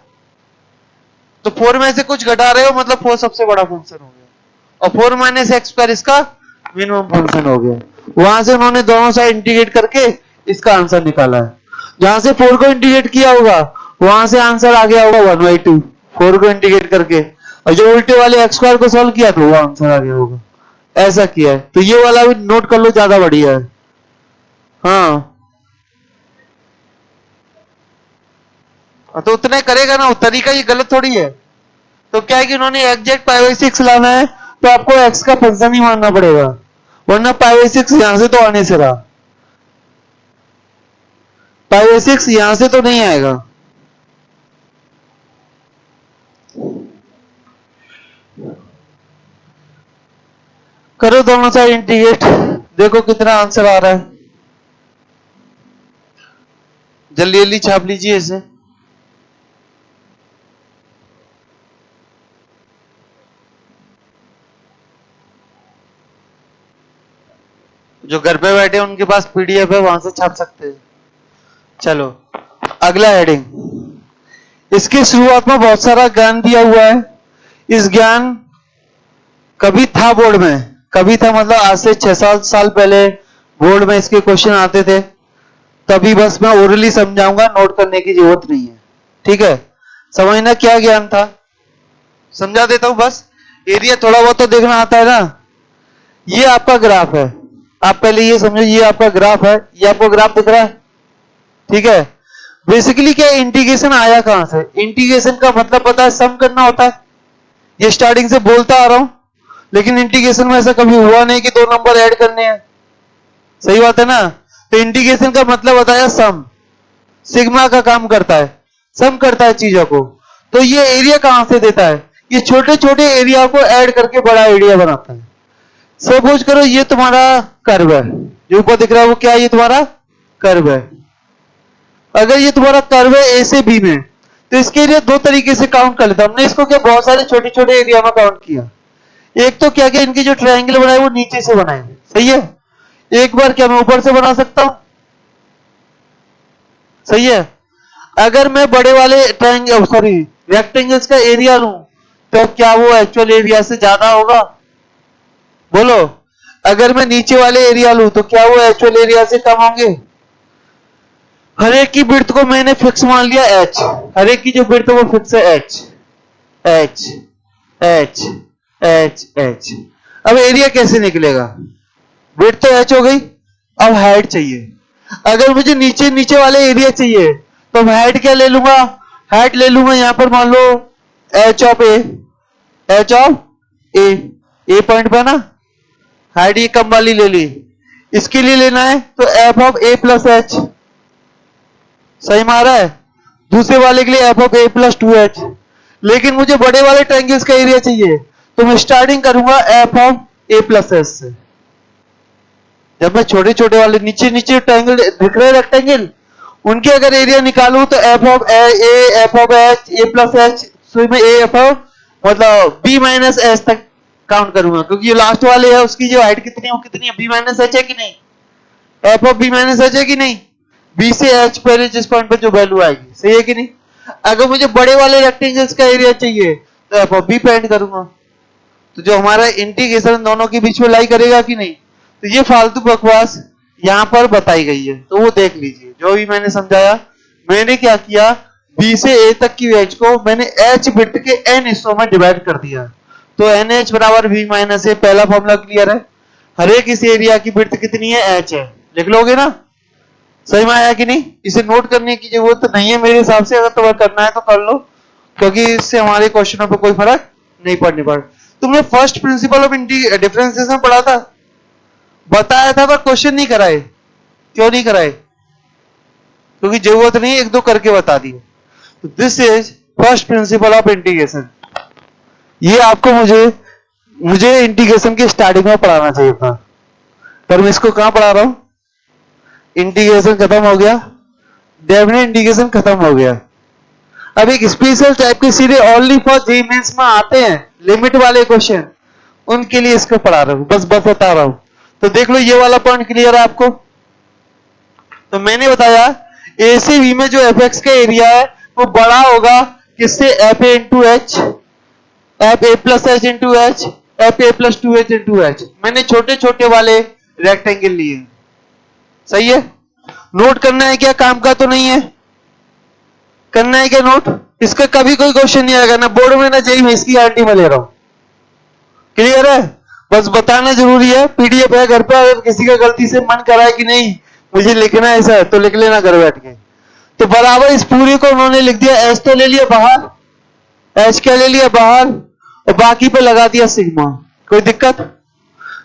तो 4 में से कुछ घटा रहे हो मतलब 4 सबसे बड़ा फंक्शन हो गया, और 4 माइनस एक्स स्क्वायर इसका मिनिमम फंक्शन हो गया। वहां से उन्होंने दोनों साइड इंटीग्रेट करके इसका आंसर निकाला है। जहां से 4 को इंटीग्रेट किया होगा वहां से आंसर आ गया होगा 1/2, 4 को इंटीग्रेट करके, और जो उल्टे वाले एक्स स्क्वायर को सॉल्व किया तो वो आंसर आ गया होगा। ऐसा किया है, तो ये वाला भी नोट कर लो, ज्यादा बढ़िया है। हाँ तो उतने करेगा ना, तरीका ये गलत थोड़ी है। तो क्या है कि उन्होंने एग्जैक्ट π/6 लाना है तो आपको x का फंक्शन ही मानना पड़ेगा, वरना π/6 यहां से तो आने से रहा, π/6 यहां से तो नहीं आएगा। करो दोनों साइड इंटीग्रेट, देखो कितना आंसर आ रहा है। जल्दी जल्दी छाप लीजिए इसे। जो घर पे बैठे उनके पास पीडीएफ है, वहां से छाप सकते हैं। चलो अगला हेडिंग, इसकी शुरुआत में बहुत सारा ज्ञान दिया हुआ है। इस ज्ञान कभी था बोर्ड में, कभी था मतलब आज से 6-7 साल पहले बोर्ड में इसके क्वेश्चन आते थे, तभी बस मैं ओरली समझाऊंगा, नोट करने की जरूरत नहीं है, ठीक है। समझना क्या ज्ञान था समझा देता हूं बस। एरिया थोड़ा बहुत तो देखना आता है ना। ये आपका ग्राफ है, आप पहले ये समझो, ये आपका ग्राफ है, ये आपको ग्राफ दिख रहा है, ठीक है। बेसिकली क्या इंटीग्रेशन आया कहां से? इंटीग्रेशन का मतलब पता है, सम करना होता है। ये स्टार्टिंग से बोलता आ रहा हूं, लेकिन इंटीग्रेशन में ऐसा कभी हुआ नहीं कि 2 नंबर ऐड करने हैं, सही बात है ना। तो इंटीग्रेशन का मतलब बताया सम, सिग्मा का काम करता है, सम करता है चीजों को। तो ये एरिया कहां से देता है? ये छोटे छोटे एरिया को ऐड करके बड़ा एरिया बनाता है। सपोज करो ये तुम्हारा कर्व है, जो ऊपर दिख रहा है वो क्या है? ये तुम्हारा कर्व है। अगर ये तुम्हारा कर्व है ए से बी में, तो इसके एरिया 2 तरीके से काउंट कर लेता। हमने इसको क्या बहुत सारे छोटे छोटे एरिया में काउंट किया। एक तो क्या इनके जो ट्रायंगल बनाए वो नीचे से बनाए, सही है। एक बार क्या मैं ऊपर से बना सकता हूं, सही है। अगर मैं बड़े वाले ट्रायंगल सॉरी रेक्टेंगल्स का एरिया लूं तो क्या वो एक्चुअल एरिया से ज्यादा होगा? बोलो। अगर मैं नीचे वाले एरिया लूं तो क्या वो एक्चुअल एरिया से कम होंगे? हर एक की विड्थ को मैंने फिक्स मान लिया h, हर एक की जो विड्थ है वो फिक्स है h h h h h। अब एरिया कैसे निकलेगा? विड्थ तो h हो गई, अब हाइट चाहिए। अगर मुझे नीचे नीचे वाले एरिया चाहिए तो मैं हाइट क्या ले लूंगा? हाइट ले लूंगा यहां पर मान लो h of a, h of a point पे ना, हाइट ये कम वाली ले ली। इसके लिए लेना है तो f of a plus h, सही मारा है। दूसरे वाले के लिए f of a plus 2h। लेकिन मुझे बड़े वाले ट्रायंगल्स का एरिया चाहिए तो मैं स्टार्टिंग करूंगा f of a plus h से। जब मैं छोटे छोटे वाले नीचे नीचे ट्रायंगल दिख रहे रेक्टेंगल, उनके अगर एरिया निकालूं तो f of a f of h a plus h, सो मैं a f ऑफ मतलब b माइनस h तक काउंट करूंगा, क्योंकि ये लास्ट वाले है उसकी जो हाइट कितनी है वो कितनी है? b माइनस h है कि नहीं? f of b minus h है कि नहीं? b से h पहले जिस पॉइंट पर जो वैल्यू आएगी, सही है कि नहीं। अगर मुझे बड़े वाले रेक्टेंगल्स का एरिया चाहिए तो f ऑफ b फाइंड करूंगा, तो जो हमारा इंटीग्रेशन दोनों के बीच में लाई करेगा कि नहीं। तो ये फालतू बकवास यहां पर बताई गई है, तो वो देख लीजिए। जो भी मैंने समझाया, मैंने क्या किया, बी से ए तक की एज को मैंने एच बिट के एन हिस्सों में डिवाइड कर दिया। तो एन एच बराबर वी माइनस ए, पहला फॉर्मूला क्लियर है। हर एक इस एरिया की बिट कितनी है, एच है। लिख लोगे ना, सही में आया कि नहीं? इसे नोट करने की जरूरत नहीं है मेरे हिसाब से, अगर तुम्हें करना है तो कर लो, क्योंकि इससे हमारे क्वेश्चनों पर कोई फर्क नहीं पड़ने पर। तुमने फर्स्ट प्रिंसिपल ऑफ डिफरेंशिएशन पढ़ा था, बताया था, पर क्वेश्चन नहीं कराए। क्यों नहीं कराए? क्योंकि जरूरत नहीं, एक दो करके बता दिए। तो this is first principle of integration. ये आपको मुझे इंटीग्रेशन की स्टार्टिंग में पढ़ाना चाहिए था, पर मैं इसको कहां पढ़ा रहा हूं? इंटीग्रेशन खत्म हो गया, डेफिनेट इंटीग्रेशन खत्म हो गया। अब एक स्पेशल टाइप के सीधे ओनली फॉर जी मेंस में आते हैं लिमिट वाले क्वेश्चन, उनके लिए इसको पढ़ा रहा हूं, बस बता रहा हूं। तो देख लो, ये वाला पॉइंट क्लियर है आपको? तो मैंने बताया ए से बी में जो एफ एक्स का एरिया है वो बड़ा होगा किससे? F A into H, F A plus H into H, F A plus two H into H. मैंने छोटे छोटे वाले रेक्टेंगल लिए, सही है? नोट करना है क्या? काम का तो नहीं है, करना है क्या नोट? इसका कभी कोई क्वेश्चन नहीं आएगा, ना बोर्ड में ना जेई में, इसकी गारंटी मैं ले रहा हूं। क्लियर है? बस बताना जरूरी है। पीडीएफ है घर पे, अगर किसी का गलती से मन करा है कि नहीं मुझे लिखना है ऐसा, तो लिख लेना घर बैठ के। तो बराबर इस पूरी को उन्होंने लिख दिया, एच तो ले लिया बाहर, एच क्या ले लिया बाहर, और बाकी पे लगा दिया सिग्मा। कोई दिक्कत?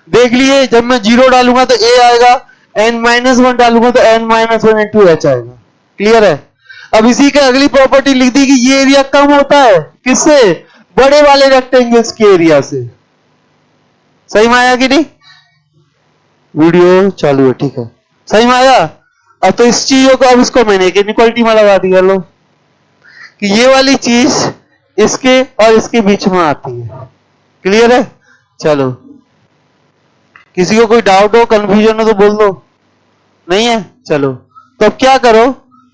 देख लिए, जब मैं जीरो डालूंगा तो ए आएगा, एन माइनस वन डालूंगा तो N minus one into H आएगा। क्लियर है? अब इसी का अगली प्रॉपर्टी लिख दी कि ये एरिया कम होता है किससे? बड़े वाले रेक्टेंगल्स के एरिया से। सही में आया कि नहीं? वीडियो चालू है, ठीक है, सही में आया? अब तो इस चीजों को, अब इसको मैंने एक इनइक्वालिटी में लगा दिया लो, कि ये वाली चीज इसके और इसके बीच में आती है। क्लियर है? चलो, किसी को कोई डाउट हो, कंफ्यूजन हो तो बोल दो। नहीं है? चलो, तो अब क्या करो,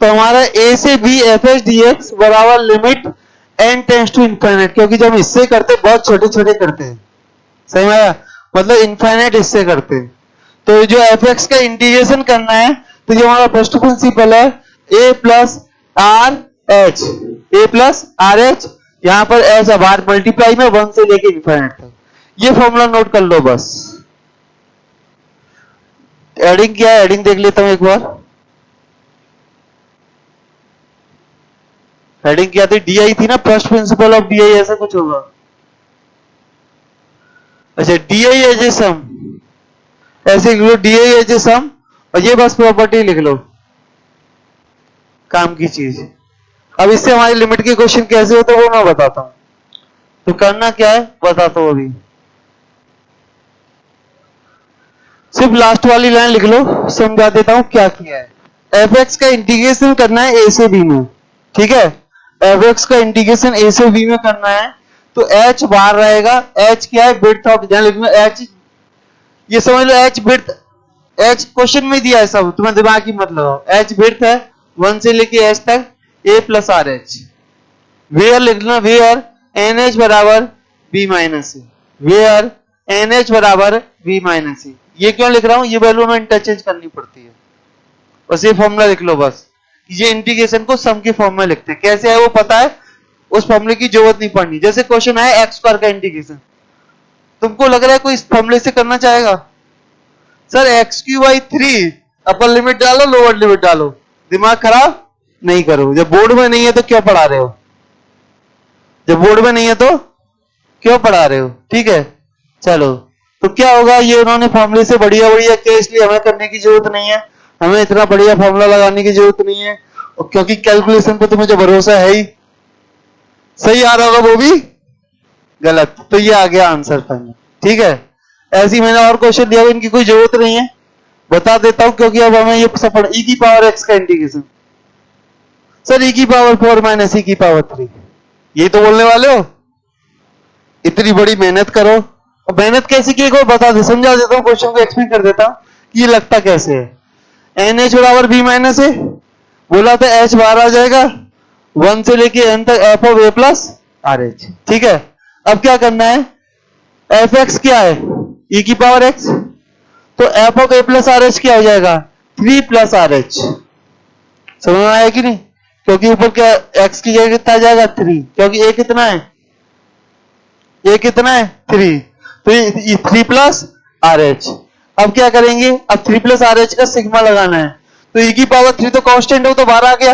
तो हमारा ए से B F H D X बराबर limit N tends to infinite, क्योंकि जब हम इससे करते बहुत छोटे छोटे करते हैं। सही में आया? मतलब इनफाइनाइट इससे करते हैं। तो जो एफ एक्स का इंटीग्रेशन करना है, तो जो हमारा फर्स्ट प्रिंसिपल है ए प्लस आर एच, ए प्लस आर एच, यहां पर एच बार मल्टीप्लाई में 1 से लेके इनफाइनाइट तक। ये फॉर्मूला नोट कर लो बस। एडिंग क्या है, एडिंग देख लेता हूं एक बार। हेडिंग क्या थी? डीआई थी ना, फर्स्ट प्रिंसिपल ऑफ डीआई, ऐसा कुछ होगा। अच्छा, डीआई एज ए सम, ऐसे लिख लो, डीआई एज ए सम, और ये बस प्रॉपर्टी लिख लो, काम की चीज। अब इससे हमारी लिमिट के क्वेश्चन कैसे होते हैं वो मैं बताता हूं। तो करना क्या है बताता हूं अभी। सिर्फ लास्ट वाली लाइन लिख लो, समझा देता हूं क्या किया है। एफ एक्स का इंटीग्रेशन करना है ए से बी में, ठीक है? एफ एक्स का इंटीग्रेशन ए से बी में करना है, तो एच बाहर रहेगा। एच क्या है? बिड्थ ऑफ, ध्यान लिखना, एच ये समझ लो, एच बिड्थ, एच क्वेश्चन में दिया है सब, तुम्हें दिमाग की मत लगाओ। एच बिड्थ है 1 से लेके एच तक, A plus R H. Where लिखना, वेयर एन एच बराबर B minus A, where N H बराबर बी माइनस ए। ये क्यों लिख रहा हूं? ये वैल्यू में इंटरचेंज करनी पड़ती है, बस ये फॉर्मूला लिख लो बस। ये इंटीग्रेशन को सम के फॉर्म में लिखते हैं, कैसे है वो पता है, उस फॉर्मूले की जरूरत नहीं पड़नी। जैसे क्वेश्चन है एक्स स्क्वायर का इंटीग्रेशन, तुमको लग रहा है कोई इस फॉर्मूले से करना चाहेगा? Sir x Q by 3 upper limit डालो, लोअर लिमिट डालो, दिमाग खराब नहीं करो। जब बोर्ड में नहीं है तो क्यों पढ़ा रहे हो? जब बोर्ड में नहीं है तो क्यों पढ़ा रहे हो? ठीक है, चलो। तो क्या होगा, ये उन्होंने फॉर्मूले से बढ़िया बढ़िया किया, इसलिए हमें करने की जरूरत नहीं है, हमें इतना बढ़िया फॉर्मूला लगाने की जरूरत नहीं है, और क्योंकि कैलकुलेशन पे तो मुझे भरोसा है ही। सही आ रहा होगा वो भी गलत, तो ये आ गया आंसर फाइनल। ठीक है, ऐसे ही मैंने और क्वेश्चन दिया, इनकी कोई जरूरत नहीं है, बता देता हूं, क्योंकि अब हमें ये सब ई की पावर एक्स का इंटीग्रेशन। सर ई की पावर 4 माइनस ई की पावर 3, ये तो बोलने वाले हो? इतनी बड़ी मेहनत करो, और मेहनत कैसे की को बता दे, समझा देता हूँ, क्वेश्चन को एक्सप्लेन कर देता हूं कि ये लगता कैसे है। एन एच बराबर बी माइनस ए, बोला था एच बाहर आ जाएगा, 1 से लेके एन तक F of A plus R H. ठीक है, अब क्या करना है, एफ एक्स क्या है? ई की पावर एक्स, तो F of A plus R H क्या हो जाएगा? 3 प्लस आर एच। समझ में आया कि नहीं? क्योंकि ऊपर क्या एक्स की जगह कितना आ जाएगा? 3, क्योंकि ए कितना है? ए कितना है? 3। तो ये 3 प्लस आर एच। अब क्या करेंगे? अब 3 प्लस आर एच का सिग्मा लगाना है। तो e की पावर 3 तो कांस्टेंट हो, तो बाहर आ गया,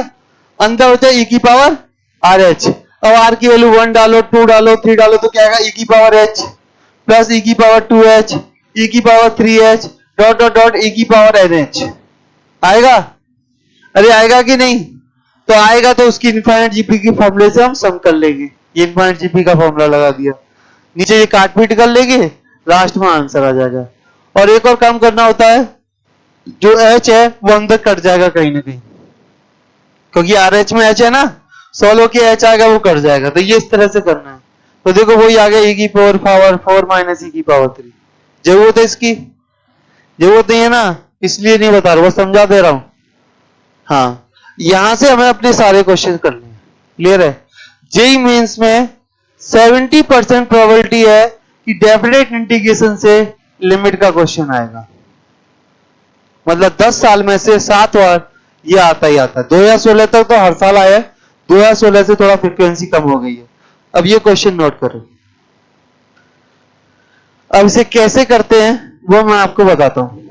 अंदर होता है e की पावर आर एच। अब r की वैल्यू 1 डालो, 2 डालो, 3 डालो, तो क्या आएगा? e की पावर h प्लस e की पावर 2h, e की power 3h, dot dot dot e की पावर nh। आएगा? अरे आएगा कि नहीं? तो आएगा, तो उसकी इनफाइनाइट जीपी की फॉर्मूले से हम सम कर लेंगे। ये इनफाइनाइट जीपी का फॉर्मूला लगा दिया, नीचे ये काट पीट कर लेंगे, लास्ट में आंसर आ जाएगा। और एक और काम करना होता है, जो h है वो अंदर कट जाएगा कहीं ना कहीं, क्योंकि आर एच में h है ना, सोलो के h आएगा वो कट जाएगा। तो ये इस तरह से करना है। तो देखो वही आ गया e की पावर 4 माइनस e की पावर 3। जरूरत है इसकी? जरूरत नहीं है ना, इसलिए नहीं बता रहा, बस समझा दे रहा हूं। हाँ, यहां से हमें अपने सारे क्वेश्चन करने हैं। क्लियर है? जेईई मेंस में 70% प्रोबेबिलिटी है कि डेफिनेट इंटीग्रेशन से लिमिट का क्वेश्चन आएगा। मतलब 10 साल में से 7 बार ये आता ही आता है। 2016 तक तो हर साल आया है, 2016 से थोड़ा फ्रीक्वेंसी कम हो गई है। अब ये क्वेश्चन नोट करो। अब इसे कैसे करते हैं वो मैं आपको बताता हूं।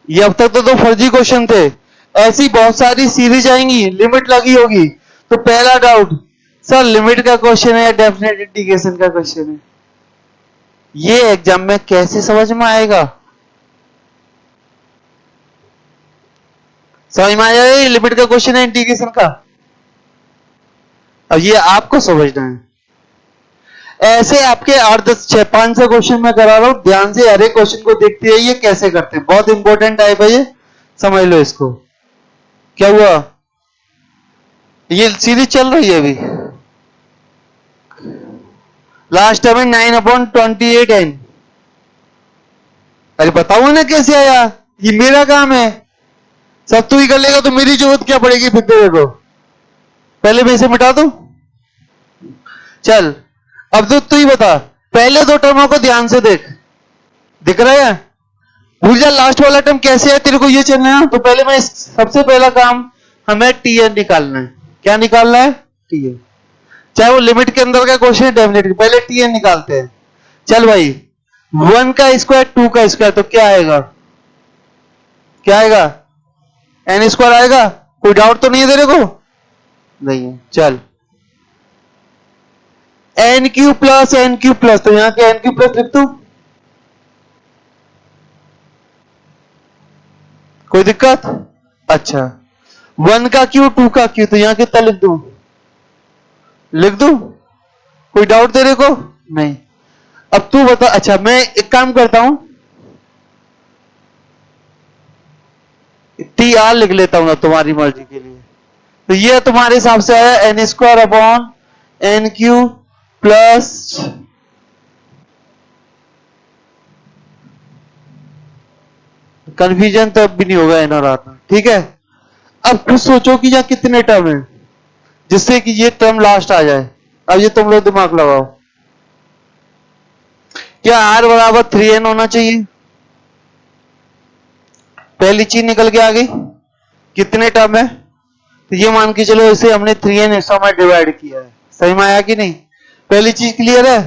ये अब तक तो 2 फर्जी क्वेश्चन थे, ऐसी बहुत सारी सीरीज आएंगी, लिमिट लगी होगी। तो पहला डाउट, सर लिमिट का क्वेश्चन है या डेफिनेट इंटीग्रेशन का क्वेश्चन है? ये एग्जाम में कैसे समझ में आएगा? समझ में आया? ये लिमिट का क्वेश्चन है इंटीग्रेशन का? अब ये आपको समझना है। ऐसे आपके 8-10-6-500 क्वेश्चन मैं करा रहा हूं, ध्यान से हर एक क्वेश्चन को देखते रहिए कैसे करते हैं। बहुत इंपॉर्टेंट टाइप है ये, समझ लो इसको। क्या हुआ? ये सीरीज चल रही है अभी, लास्ट टाइम 9/28n। अरे बताओ ना कैसे आया, ये मेरा काम है, सब तू ही कर लेगा तो मेरी जरूरत क्या पड़ेगी फिर तेरे को? पहले मैं इसे मिटा दूं? चल अब तू ही बता, पहले 2 टर्मों को ध्यान से देख, दिख रहा है? भूल जा लास्ट वाला टर्म कैसे है, तेरे को ये चलना है। तो पहले मैं सबसे पहला काम हमें टीएन निकालना है। क्या निकालना है? टीएन। चाहे वो लिमिट के अंदर का क्वेश्चन है डेफिनेटली, पहले टीएन निकालते हैं। चल भाई, 1 का स्क्वायर 2 का स्क्वायर, तो क्या आएगा? क्या आएगा? एन स्क्वायर आएगा। कोई डाउट तो नहीं है तेरे को? नहीं है। चल N Q plus N Q plus, तो यहां के एन क्यू प्लस लिख दू, कोई दिक्कत? अच्छा, 1 का क्यू 2 का क्यू, तो यहां कितना लिख दू? लिख दू? कोई डाउट तेरे को? नहीं। अब तू बता। अच्छा मैं एक काम करता हूं, टी आर लिख लेता हूं ना तुम्हारी मर्जी के लिए। तो ये तुम्हारे हिसाब से आया N square upon N Q plus confusion तो अब भी नहीं होगा एन और आर में, ठीक है? अब खुद सोचो कि यहां कितने टर्म है जिससे कि ये टर्म लास्ट आ जाए। अब ये तुम लोग दिमाग लगाओ, क्या r बराबर 3n होना चाहिए? पहली चीज निकल के आ गई। कितने टर्म है? तो ये मान के चलो इसे हमने 3n हिस्सों में डिवाइड किया है। सही में आया कि नहीं? पहली चीज क्लियर है?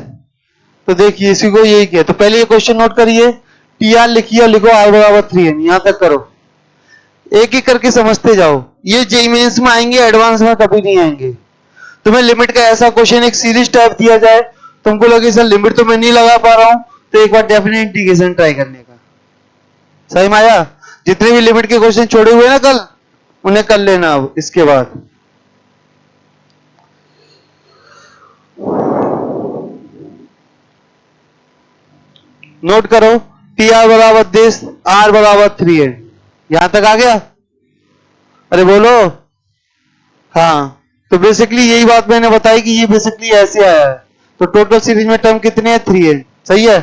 तो देखिए इसी को यही किया। तो पहले ये क्वेश्चन नोट करिए, टी आर लिखिए और लिखो r बराबर 3n। यहां तक करो, एक एक करके समझते जाओ। ये जेईई मेंस में आएंगे, एडवांस में कभी नहीं आएंगे। तुम्हें लिमिट का ऐसा क्वेश्चन एक सीरीज टाइप दिया जाए, तुमको लगे सर लिमिट तो मैं नहीं लगा पा रहा हूं, तो एक बार डेफिनेट इंटीग्रेशन ट्राई करने का। सही में आया? जितने भी लिमिट के क्वेश्चन छोड़े हुए ना कल, उन्हें कर लेना। अब इसके बाद नोट करो, टी आर बराबर दिस, आर बराबर 3n। यहां तक आ गया? अरे बोलो। हाँ, तो बेसिकली यही बात मैंने बताई कि ये बेसिकली ऐसे आया है। तो टोटल सीरीज में टर्म कितने हैं? 3n। सही है?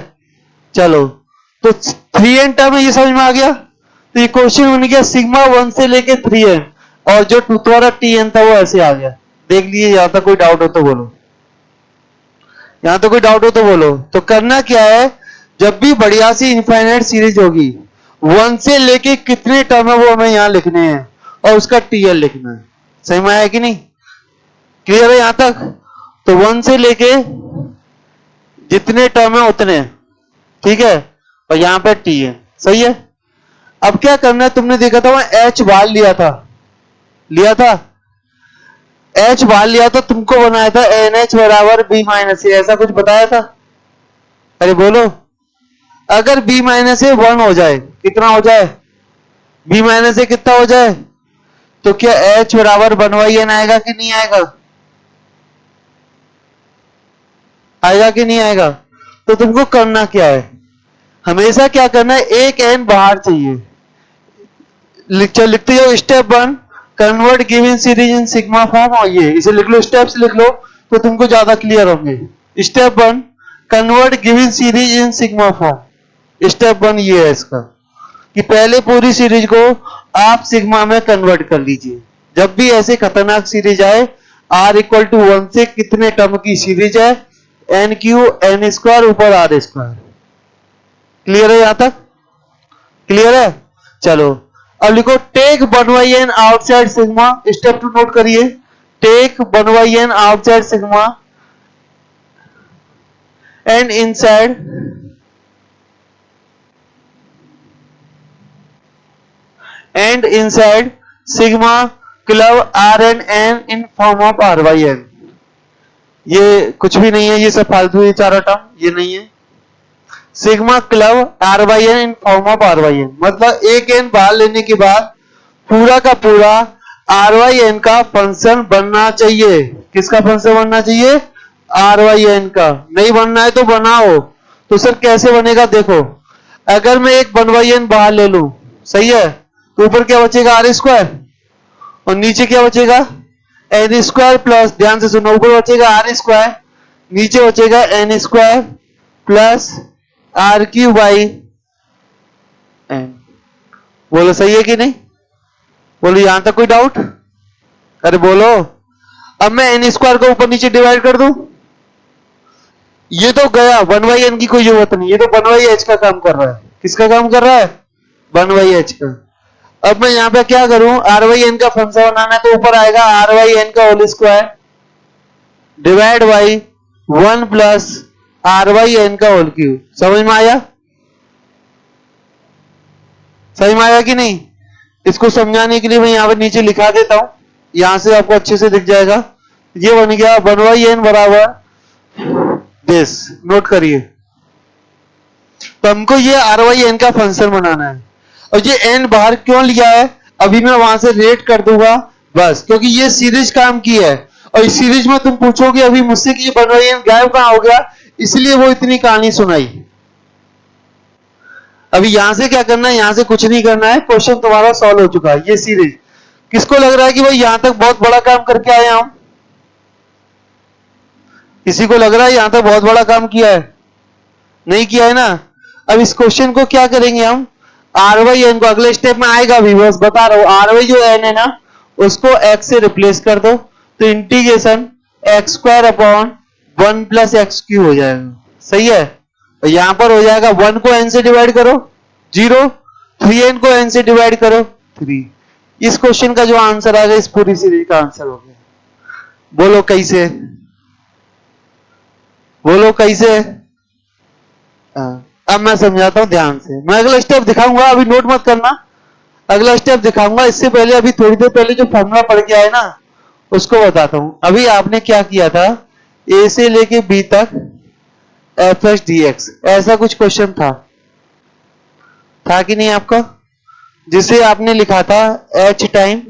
चलो, तो 3n टर्म है, ये समझ में आ गया। तो ये क्वेश्चन बन गया सिग्मा 1 से लेके 3n, और जो तुम्हारा tn था वो ऐसे आ गया। देख लीजिए, यहां तक कोई डाउट हो तो बोलो। यहां तो कोई डाउट हो तो बोलो। तो करना क्या है, जब भी बढ़िया सी इनफाइनाइट सीरीज होगी, 1 से लेके कितने टर्म है वो हमें यहां लिखने हैं और उसका टीएल लिखना है। सही में आया कि नहीं? क्लियर है यहां तक? तो 1 से लेके जितने टर्म है उतने, ठीक है, और यहां पर टी है। सही है। अब क्या करना है, तुमने देखा था वहां एच बार लिया था एच बार लिया था, तुमको बनाया था एन एच बराबर बी माइनस ए, ऐसा कुछ बताया था? अरे बोलो, अगर बी माइनस ए 1 हो जाए, कितना हो जाए? बी माइनस ए कितना हो जाए, तो क्या एच बराबर 1/n आएगा कि नहीं आएगा? आएगा कि नहीं आएगा? तो तुमको करना क्या है, हमेशा क्या करना है, एक एन बाहर चाहिए। लिखते हो step 1 convert given series in sigma form, और ये इसे लिख लो, स्टेप्स लिख लो तो तुमको ज्यादा क्लियर होंगे। Step 1 convert given series in sigma form. Step 1 ये है इसका कि पहले पूरी सीरीज को आप सिग्मा में कन्वर्ट कर लीजिए। जब भी ऐसे खतरनाक सीरीज आए, r इक्वल टू 1 से कितने टर्म की सीरीज है, एन क्यू एन स्क्वायर ऊपर आर स्क्वायर। क्लियर है यहां तक? क्लियर है? चलो अब लिखो take 1/n outside sigma. Step 2 note करिए, take 1/n outside sigma and inside sigma club R N N in form of r/n। ये कुछ भी नहीं है, ये सब फालतू है, चारों टर्म ये नहीं है। Sigma club r/n in form of r/n, मतलब एक एन बाहर लेने के बाद पूरा का पूरा r/n का फंक्शन बनना चाहिए। किसका फंक्शन बनना चाहिए? r/n का। नहीं बनना है तो बनाओ। तो सर कैसे बनेगा, देखो, अगर मैं एक 1/n बाहर ले लूं, सही है, तो ऊपर क्या बचेगा, आर स्क्वायर, और नीचे क्या बचेगा, एन स्क्वायर प्लस, ध्यान से सुनो, ऊपर बचेगा आर स्क्वायर, नीचे बचेगा N square plus R Q by N. बोलो सही है कि नहीं? बोलो यहां तक कोई डाउट? अरे बोलो। अब मैं एन स्क्वायर को ऊपर नीचे डिवाइड कर दूं, ये तो गया, 1/n की कोई जरूरत नहीं, ये तो 1/h का काम कर रहा है। किसका काम कर रहा है? 1/h का। अब मैं यहां पे क्या करूं, r/n का फंक्शन बनाना है, तो ऊपर आएगा r/n का whole square divide by 1 plus r/n का होल क्यूब। समझ में आया? समझ में आया कि नहीं? इसको समझाने के लिए मैं यहां पर नीचे लिखा देता हूं, यहां से आपको अच्छे से दिख जाएगा। ये बन गया 1/n बराबर दिस। नोट करिए, तो हमको ये r/n का फंक्शन बनाना है। और ये n बाहर क्यों लिया है, अभी मैं वहां से रेट कर दूंगा बस, क्योंकि ये सीरीज काम की है। और इस सीरीज में तुम पूछोगे अभी मुझसे कि ये 1/n गायब कहां हो गया, इसलिए वो इतनी कहानी सुनाई। अभी यहां से क्या करना है, यहां से कुछ नहीं करना है, क्वेश्चन तुम्हारा सॉल्व हो चुका है। ये सीरीज किसको लग रहा है कि भाई यहां तक बहुत बड़ा काम करके आए हम? किसी को लग रहा है यहां तक बहुत बड़ा काम किया है? नहीं किया है ना? अब इस क्वेश्चन को क्या करेंगे हम, r/n को अगले स्टेप में आएगा भी, बस बता रहा हूं, r जो n है ना, उसको x से रिप्लेस कर दो, तो integration x square upon 1 plus x Q हो जाएगा। सही है? और यहां पर हो जाएगा 1 को n से डिवाइड करो 0, 3n को n से डिवाइड करो 3। इस क्वेश्चन का जो आंसर आएगा इस पूरी सीरीज का आंसर हो गया। बोलो कैसे? बोलो कैसे? अब मैं समझाता हूं ध्यान से, मैं अगला स्टेप दिखाऊंगा, अभी नोट मत करना, अगला स्टेप दिखाऊंगा। इससे पहले अभी थोड़ी देर पहले जो फॉर्मूला पढ़ के आए ना, उसको बताता हूं। अभी आपने क्या किया था, ए से लेके बी तक एफ एच डी एक्स, ऐसा कुछ क्वेश्चन था कि नहीं आपका, जिसे आपने लिखा था एच टाइम,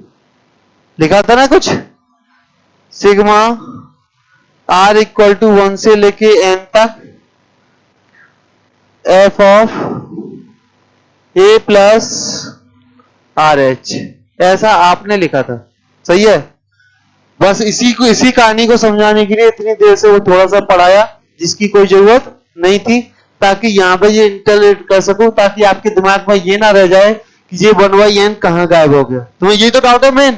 लिखा था ना कुछ, सिग्मा आर इक्वल टू 1 से लेके एन तक F of A plus R H, ऐसा आपने लिखा था। सही है? बस इसी कहानी को समझाने के लिए इतनी देर से वो थोड़ा सा पढ़ाया, जिसकी कोई जरूरत नहीं थी, ताकि यहां पे ये इंटरलेट कर सकूं, ताकि आपके दिमाग में ये ना रह जाए कि ये 1/n कहां गायब हो गया। तुम्हें ये तो डाउट है मेन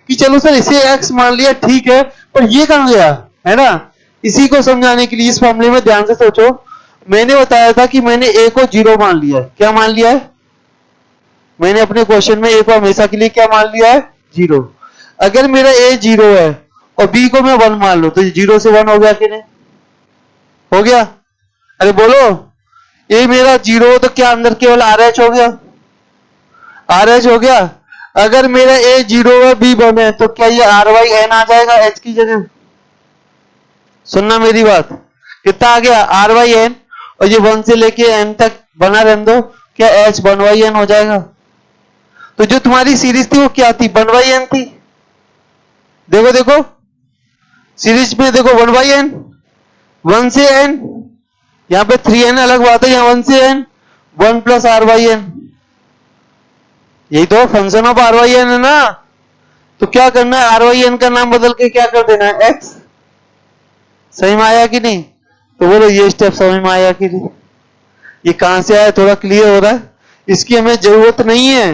कि चलो सर इसे x मान लिया ठीक है, पर ये कहां गया, है ना? इसी को समझाने के लिए इस मामले में ध्यान से सोचो, मैंने बताया था कि मैंने a को 0 मान लिया है। क्या मान लिया है? मैंने अपने क्वेश्चन में a को हमेशा के लिए क्या मान लिया है? 0। अगर मेरा a 0 है और b को मैं 1 मान लूं तो 0 से 1 हो गया कि नहीं? हो गया? अरे बोलो, a मेरा 0 हो तो क्या अंदर केवल RH हो गया? RH हो गया। अगर मेरा a 0 है b 1 है तो क्या ये RYN आ जाएगा h की जगह? सुनना मेरी बात, कितना आ गया? RYN, और ये 1 से लेके n तक बना रहने दो, क्या h 1YN हो जाएगा? तो जो तुम्हारी सीरीज थी वो क्या थी? 1YN थी। देखो देखो सीरीज में देखो 1YN, 1 से n, यहां पे 3n अलग बात है, यहां 1 से n, 1 प्लस RYN, यही तो फंक्शन ऑफ RYN है ना। तो क्या करना है? RYN का नाम बदल के क्या कर देना है? x। सही में आया कि नहीं? तो बोलो ये स्टेप समझ में आया कि नहीं? ये कहां से आया? थोड़ा क्लियर हो रहा है? इसकी हमें जरूरत नहीं है।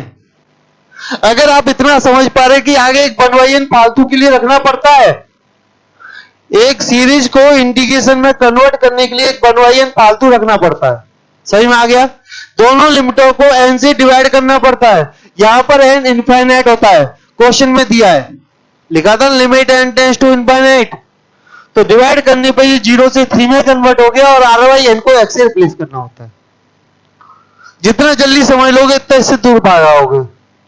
अगर आप इतना समझ पा रहे कि आगे एक 1YN फालतू के लिए रखना पड़ता है, एक सीरीज को इंटीग्रेशन में कन्वर्ट करने के लिए एक 1YN फालतू रखना पड़ता है। सही में आ गया? दोनों लिमिटों को n से डिवाइड करना पड़ता है। यहां पर n इनफाइनाइट होता है, क्वेश्चन में दिया है, लिखा था limit n tends to infinite. तो डिवाइड करने पर ये 0 से 3 में कन्वर्ट हो गया और RYN को x से रिप्लेस करना होता है। जितना जल्दी समझ लोगे इतना इससे दूर भाग आओगे।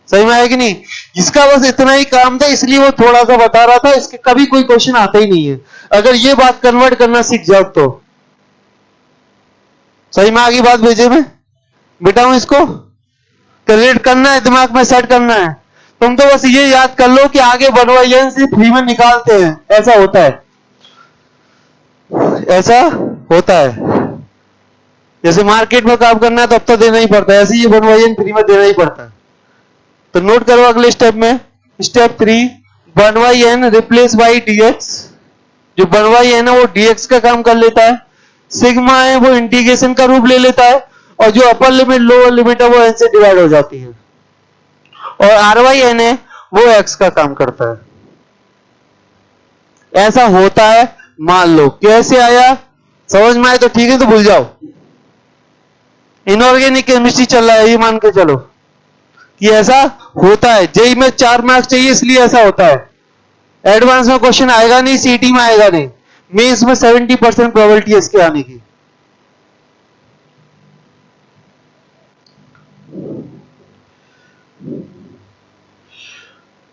सही में आया कि नहीं? जिसका बस इतना ही काम था इसलिए वो थोड़ा सा बता रहा था, इसके कभी कोई क्वेश्चन आता ही नहीं है अगर ये बात कन्वर्ट करना सीख जाओ तो। सही में आगे बात भेजे में बिठाऊं इसको? क्रिएट करना है, दिमाग में सेट करना है। तुम तो बस ये याद कर लो कि आगे 1YN से 3 में निकालते हैं, ऐसा होता है, ऐसा होता है। जैसे मार्केट में काम करना है तो अब तो देना ही पड़ता है, ऐसे ही 1YN 3 में देना ही पड़ता है। तो नोट करो अगले स्टेप में, step 3, 1YN replace by dx। जो 1YN है वो dx का काम कर लेता है, सिग्मा है वो इंटीग्रेशन का रूप ले लेता है, और जो अपर लिमिट लोअर लिमिट है वो n से डिवाइड हो जाती है, और RYN है वो x का काम करता है। ऐसा होता है, मान लो। कैसे आया? समझ में आए तो ठीक है, तो भूल जाओ। इनऑर्गेनिक केमिस्ट्री चल रहा है, ये मान के चलो कि ऐसा होता है। जेई में 4 मार्क्स चाहिए इसलिए ऐसा होता है। एडवांस में क्वेश्चन आएगा नहीं, सीटी में आएगा नहीं, मेंस में 70% प्रोबेबिलिटी है इसके आने की।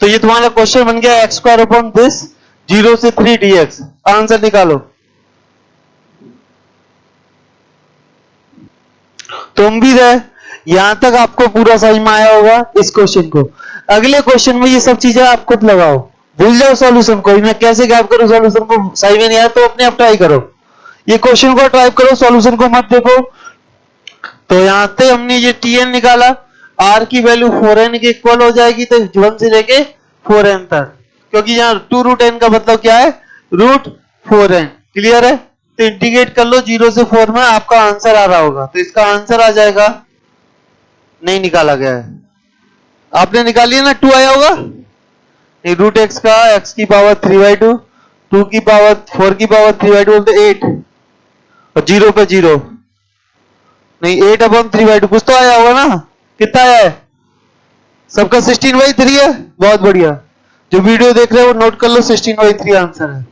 तो ये तुम्हारा क्वेश्चन बन गया x स्क्वायर अपॉन दिस 0 से 3 dx। आंसर निकालो। तो उम्मीद है यहां तक आपको पूरा समझ में आया होगा इस क्वेश्चन को। अगले क्वेश्चन में ये सब चीजें आप खुद लगाओ, भूल जाओ सॉल्यूशन को। मैं कैसे गायब करूं सॉल्यूशन को, सही में नहीं आया तो अपने आप ट्राई करो। ये क्वेश्चन को ट्राई करो, सॉल्यूशन को मत देखो। तो यहां से हमने ये tn निकाला, r की वैल्यू 4n के इक्वल हो जाएगी, तो 1 से लेके 4n तक, क्योंकि यहाँ 2√n का मतलब क्या है? √4n। क्लियर है? तो इंटीग्रेट कर लो 0 से 4 में, आपका आंसर आ रहा होगा। तो इसका आंसर आ जाएगा, नहीं निकाला गया है, आपने निकाल लिया ना, 2 आया होगा। √x का x की पावर 3/2, 2 की पावर 4 की पावर 3/2 तो 8, और 0 पे 0 नहीं, 8/3/2 कुछ तो आया होगा ना। कितना आया है? सबका 16/3 है। बहुत बढ़िया, जो वीडियो देख रहे हो वो नोट कर लो, 16/3 आंसर है।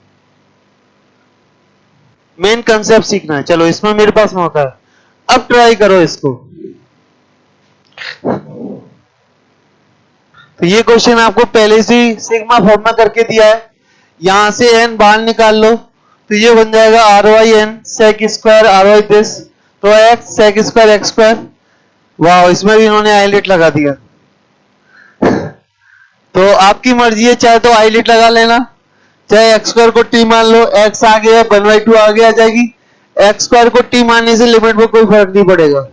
मेन कंसेप्ट सीखना है। चलो इसमें मेरे पास मौका है, अब ट्राई करो इसको। तो ये क्वेश्चन आपको पहले से सिग्मा फॉर्म में करके दिया है, यहां से n बाहर निकाल लो, तो ये बन जाएगा RYN sec square RY this, तो x sec square x square. वाह, इसमें भी इन्होंने आईलेट लगा दिया। तो आपकी मर्जी है, चाहे तो आईलेट लगा लेना, चाहे x स्क्वायर को t मान लो, x आ गया 1/2 आगे आ जाएगी। x स्क्वायर को t मानने से लिमिट में कोई फर्क नहीं पड़ेगा,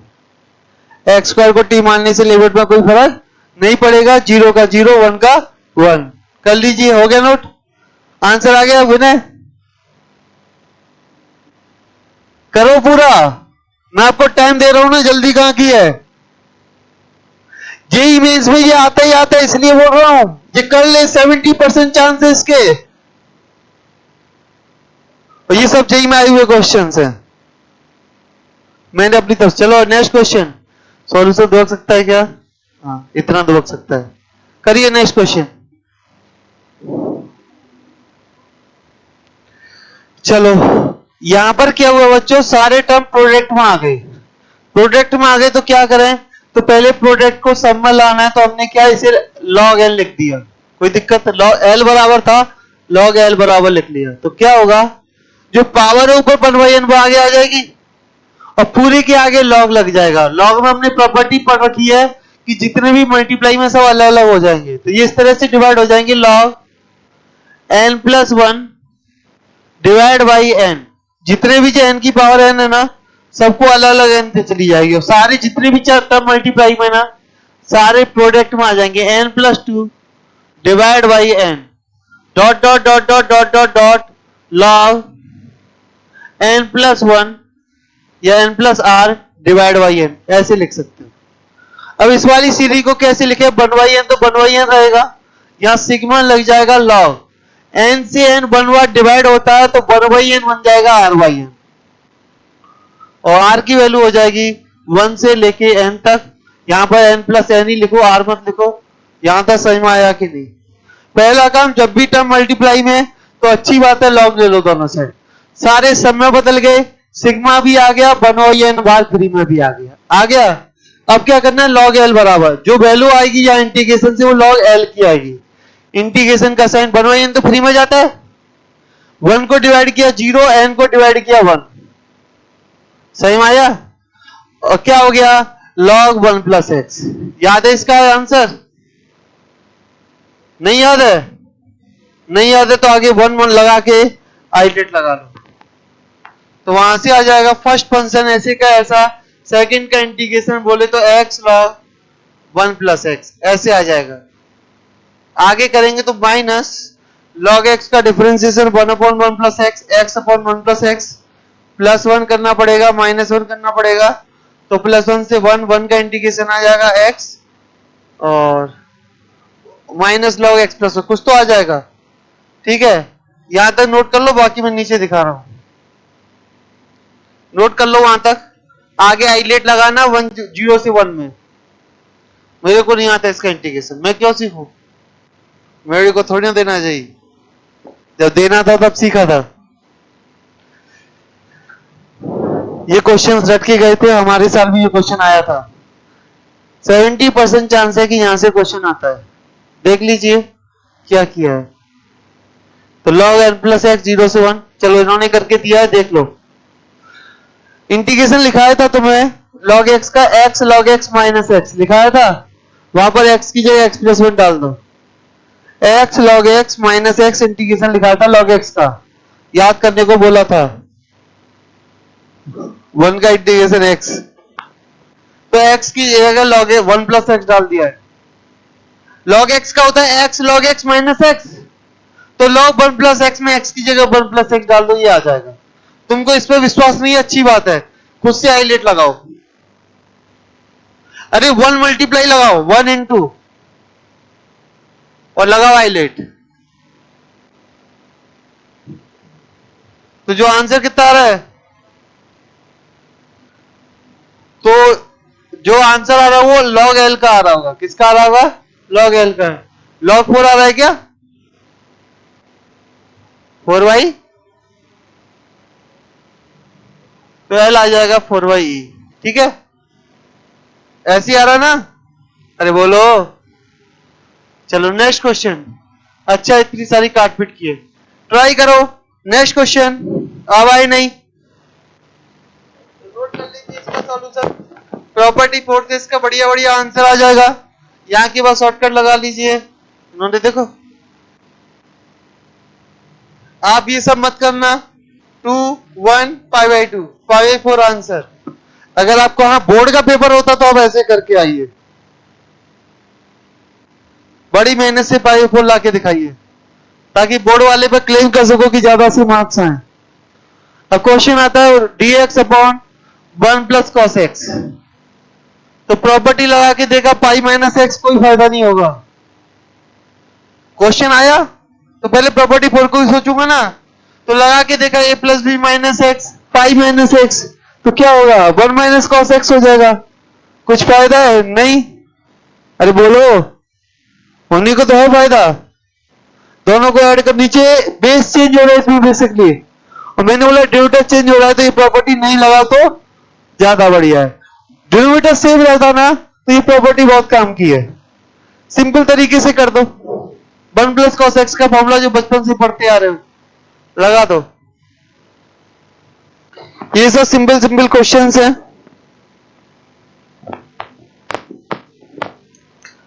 x स्क्वायर को t मानने से लिमिट में कोई फर्क नहीं पड़ेगा। 0 का 0, 1 का 1। कर लीजिए, हो गया नोट, आंसर आ गया। विनय करो पूरा, मैं आपको टाइम दे रहा हूं ना, जल्दी कहां की है। जेई मेंस में ये आता ही आता है, इसलिए बोल रहा हूं, ये कर ले, 70% चांस है इसके। और ये सब जेई में आए हुए क्वेश्चन हैं। मैंने अपनी तरफ। चलो नेक्स्ट क्वेश्चन। सॉल्यूशन दबक सकता है क्या? हाँ, इतना दबक सकता है। करिए नेक्स्ट क्वेश्चन। चलो यहां पर क्या हुआ बच्चों, सारे टर्म प्रोडक्ट में आ गए। प्रोडक्ट में आ गए तो क्या करें, तो पहले प्रोडक्ट को सम में लाना है, तो हमने क्या इसे log l लिख दिया। कोई दिक्कत? log l बराबर था, log l बराबर लिख लिया। तो क्या होगा, जो पावर है ऊपर 1/n वो आगे आ जाएगी और पूरे के आगे log लग जाएगा। log में हमने प्रॉपर्टी पढ़ रखी है कि जितने भी मल्टीप्लाई में सब अलग अलग हो जाएंगे, तो ये इस तरह से डिवाइड हो जाएंगे। log n+1 divide by n, जितने भी जो n की पावर n है ना, सबको अलग अलग n पे चली जाएगी और सारे जितने भी टर्म मल्टीप्लाई में ना, सारे प्रोडक्ट में आ जाएंगे। n+2 divide by n dot dot dot dot dot dot dot log n+1 या n+r डिवाइड बाई n, ऐसे लिख सकते हो। अब इस वाली सीरीज को कैसे लिखे, 1/n तो 1/n रहेगा, यहां सिग्मा लग जाएगा log n से n 1 बार डिवाइड होता है तो 1/n बन जाएगा r/n, और r की वैल्यू हो जाएगी 1 से लेके n तक। यहां पर n+n ही लिखो, r मत लिखो। यहां तक समझ में आया कि नहीं? पहला काम, जब भी टर्म मल्टीप्लाई में तो अच्छी बात है log ले लो दोनों साइड। सारे सब में बदल गए, सिग्मा भी आ गया, 1/n बार 3 में भी आ गया। अब क्या करना है, log l बराबर जो वैल्यू आएगी या इंटीग्रेशन से वो log l की आएगी। इंटीग्रेशन का साइन 1/n तो फ्री में जाता है, 1 को डिवाइड किया 0, n को डिवाइड किया 1, सही में आया। और क्या हो गया, log 1+x। याद है इसका आंसर? नहीं याद है? नहीं याद है तो आगे 1 1 लगा के आइलेट लगा लो, तो वहां से आ जाएगा फर्स्ट फंक्शन ऐसे का ऐसा, सेकंड का इंटीग्रेशन बोले तो x log 1+x ऐसे आ जाएगा। आगे करेंगे तो माइनस log x का डिफरेंशिएशन 1/1+x, x/1+x, +1 करना पड़ेगा, -1 करना पड़ेगा, तो +1 से 1, 1 का इंटीग्रेशन आ जाएगा x और माइनस log x+1, कुछ तो आ जाएगा। ठीक है, यहां तक नोट कर लो, बाकी मैं नीचे दिखा रहा हूं, नोट कर लो वहां तक। आगे आइलेट लगाना 0 से 1 में। मेरे को नहीं आता इसका इंटीग्रेशन, मैं क्यों सीखूं? मेरे को थोड़ी ना देना चाहिए, जब देना था तब सीखा था। ये क्वेश्चन रट के गए थे, हमारे साल में ये क्वेश्चन आया था। 70% चांस है कि यहां से क्वेश्चन आता है। देख लीजिए क्या किया है। तो log n+x 0 से 1, चलो इन्होंने करके दिया है, देख लो। इंटीग्रेशन लिखाया था तुम्हें log x का, x log x -x लिखाया था, वहां पर x की जगह x+1 डाल दो। x log x -x integration लिखा था log x का, याद करने को बोला था। 1 का इंटीग्रेशन x, तो x की जगह log 1+x डाल दिया है। log x का होता है x log x -x, तो log 1+x में x की जगह 1+x डाल दो, ये आ जाएगा। तुमको इस पर विश्वास नहीं है, अच्छी बात है, खुद से हाईलाइट लगाओ। अरे 1 मल्टीप्लाई लगाओ, 1 into और लगाओ हाईलाइट, तो जो आंसर कितना आ रहा है, तो जो आंसर आ रहा है वो log l का आ रहा होगा। किसका आ रहा होगा? log l का। log 4 आ रहा है क्या? 4/, तो l आ जाएगा 4/e। ठीक है, ऐसे आ रहा ना? अरे बोलो। चलो नेक्स्ट क्वेश्चन। अच्छा इतनी सारी काटपीट की है, ट्राई करो। नेक्स्ट क्वेश्चन अब आए नहीं, नोट कर लीजिए इसका सॉल्यूशन। प्रॉपर्टी 4 से इसका बढ़िया बढ़िया आंसर आ जाएगा। यहाँ की बात शॉर्टकट लगा लीजिए। इन्होंने देखो, आप ये सब मत करना। 2 1 5/2 5/4 आंसर। अगर आपको हाँ बोर्ड का पेपर होता तो आप ऐसे करके आइए, बड़ी मेहनत से 5/4 लाके दिखाइए, ताकि बोर्ड वाले पे क्लेम कर सको कि ज्यादा से मार्क्स आए। अब क्वेश्चन आता है dx/1 + cos x, तो प्रॉपर्टी लगा के देखा पाई -x, कोई फायदा नहीं होगा। क्वेश्चन आया तो पहले प्रॉपर्टी 4 को ही सोचूंगा ना, तो लगा के देखा a + b - x pi -x, तो क्या होगा, 1 माइनस कॉस एक्स हो जाएगा। कुछ फायदा है? नहीं। अरे बोलो, होने को तो है फायदा। दोनों को ऐड कर, नीचे बेस चेंज हो रहा है इसमें बेसिकली, और मैंने बोला डिनोमिनेटर चेंज हो रहा है तो ये प्रॉपर्टी नहीं लगा तो ज्यादा बढ़िया है। डिनोमिनेटर सेम रहता ना तो ये प्रॉपर्टी बहुत काम की है। सिंपल तरीके से कर दो, 1 प्लस कॉस एक्स का फॉर्मूला जो बचपन से पढ़ते आ रहे हो लगा दो। ये सब सिंपल सिंपल क्वेश्चंस हैं।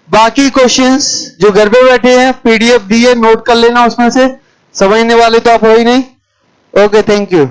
बाकी क्वेश्चंस जो घर पे बैठे हैं पीडीएफ दी है, नोट कर लेना, उसमें से समझने वाले तो आप हो ही नहीं। Okay, thank you.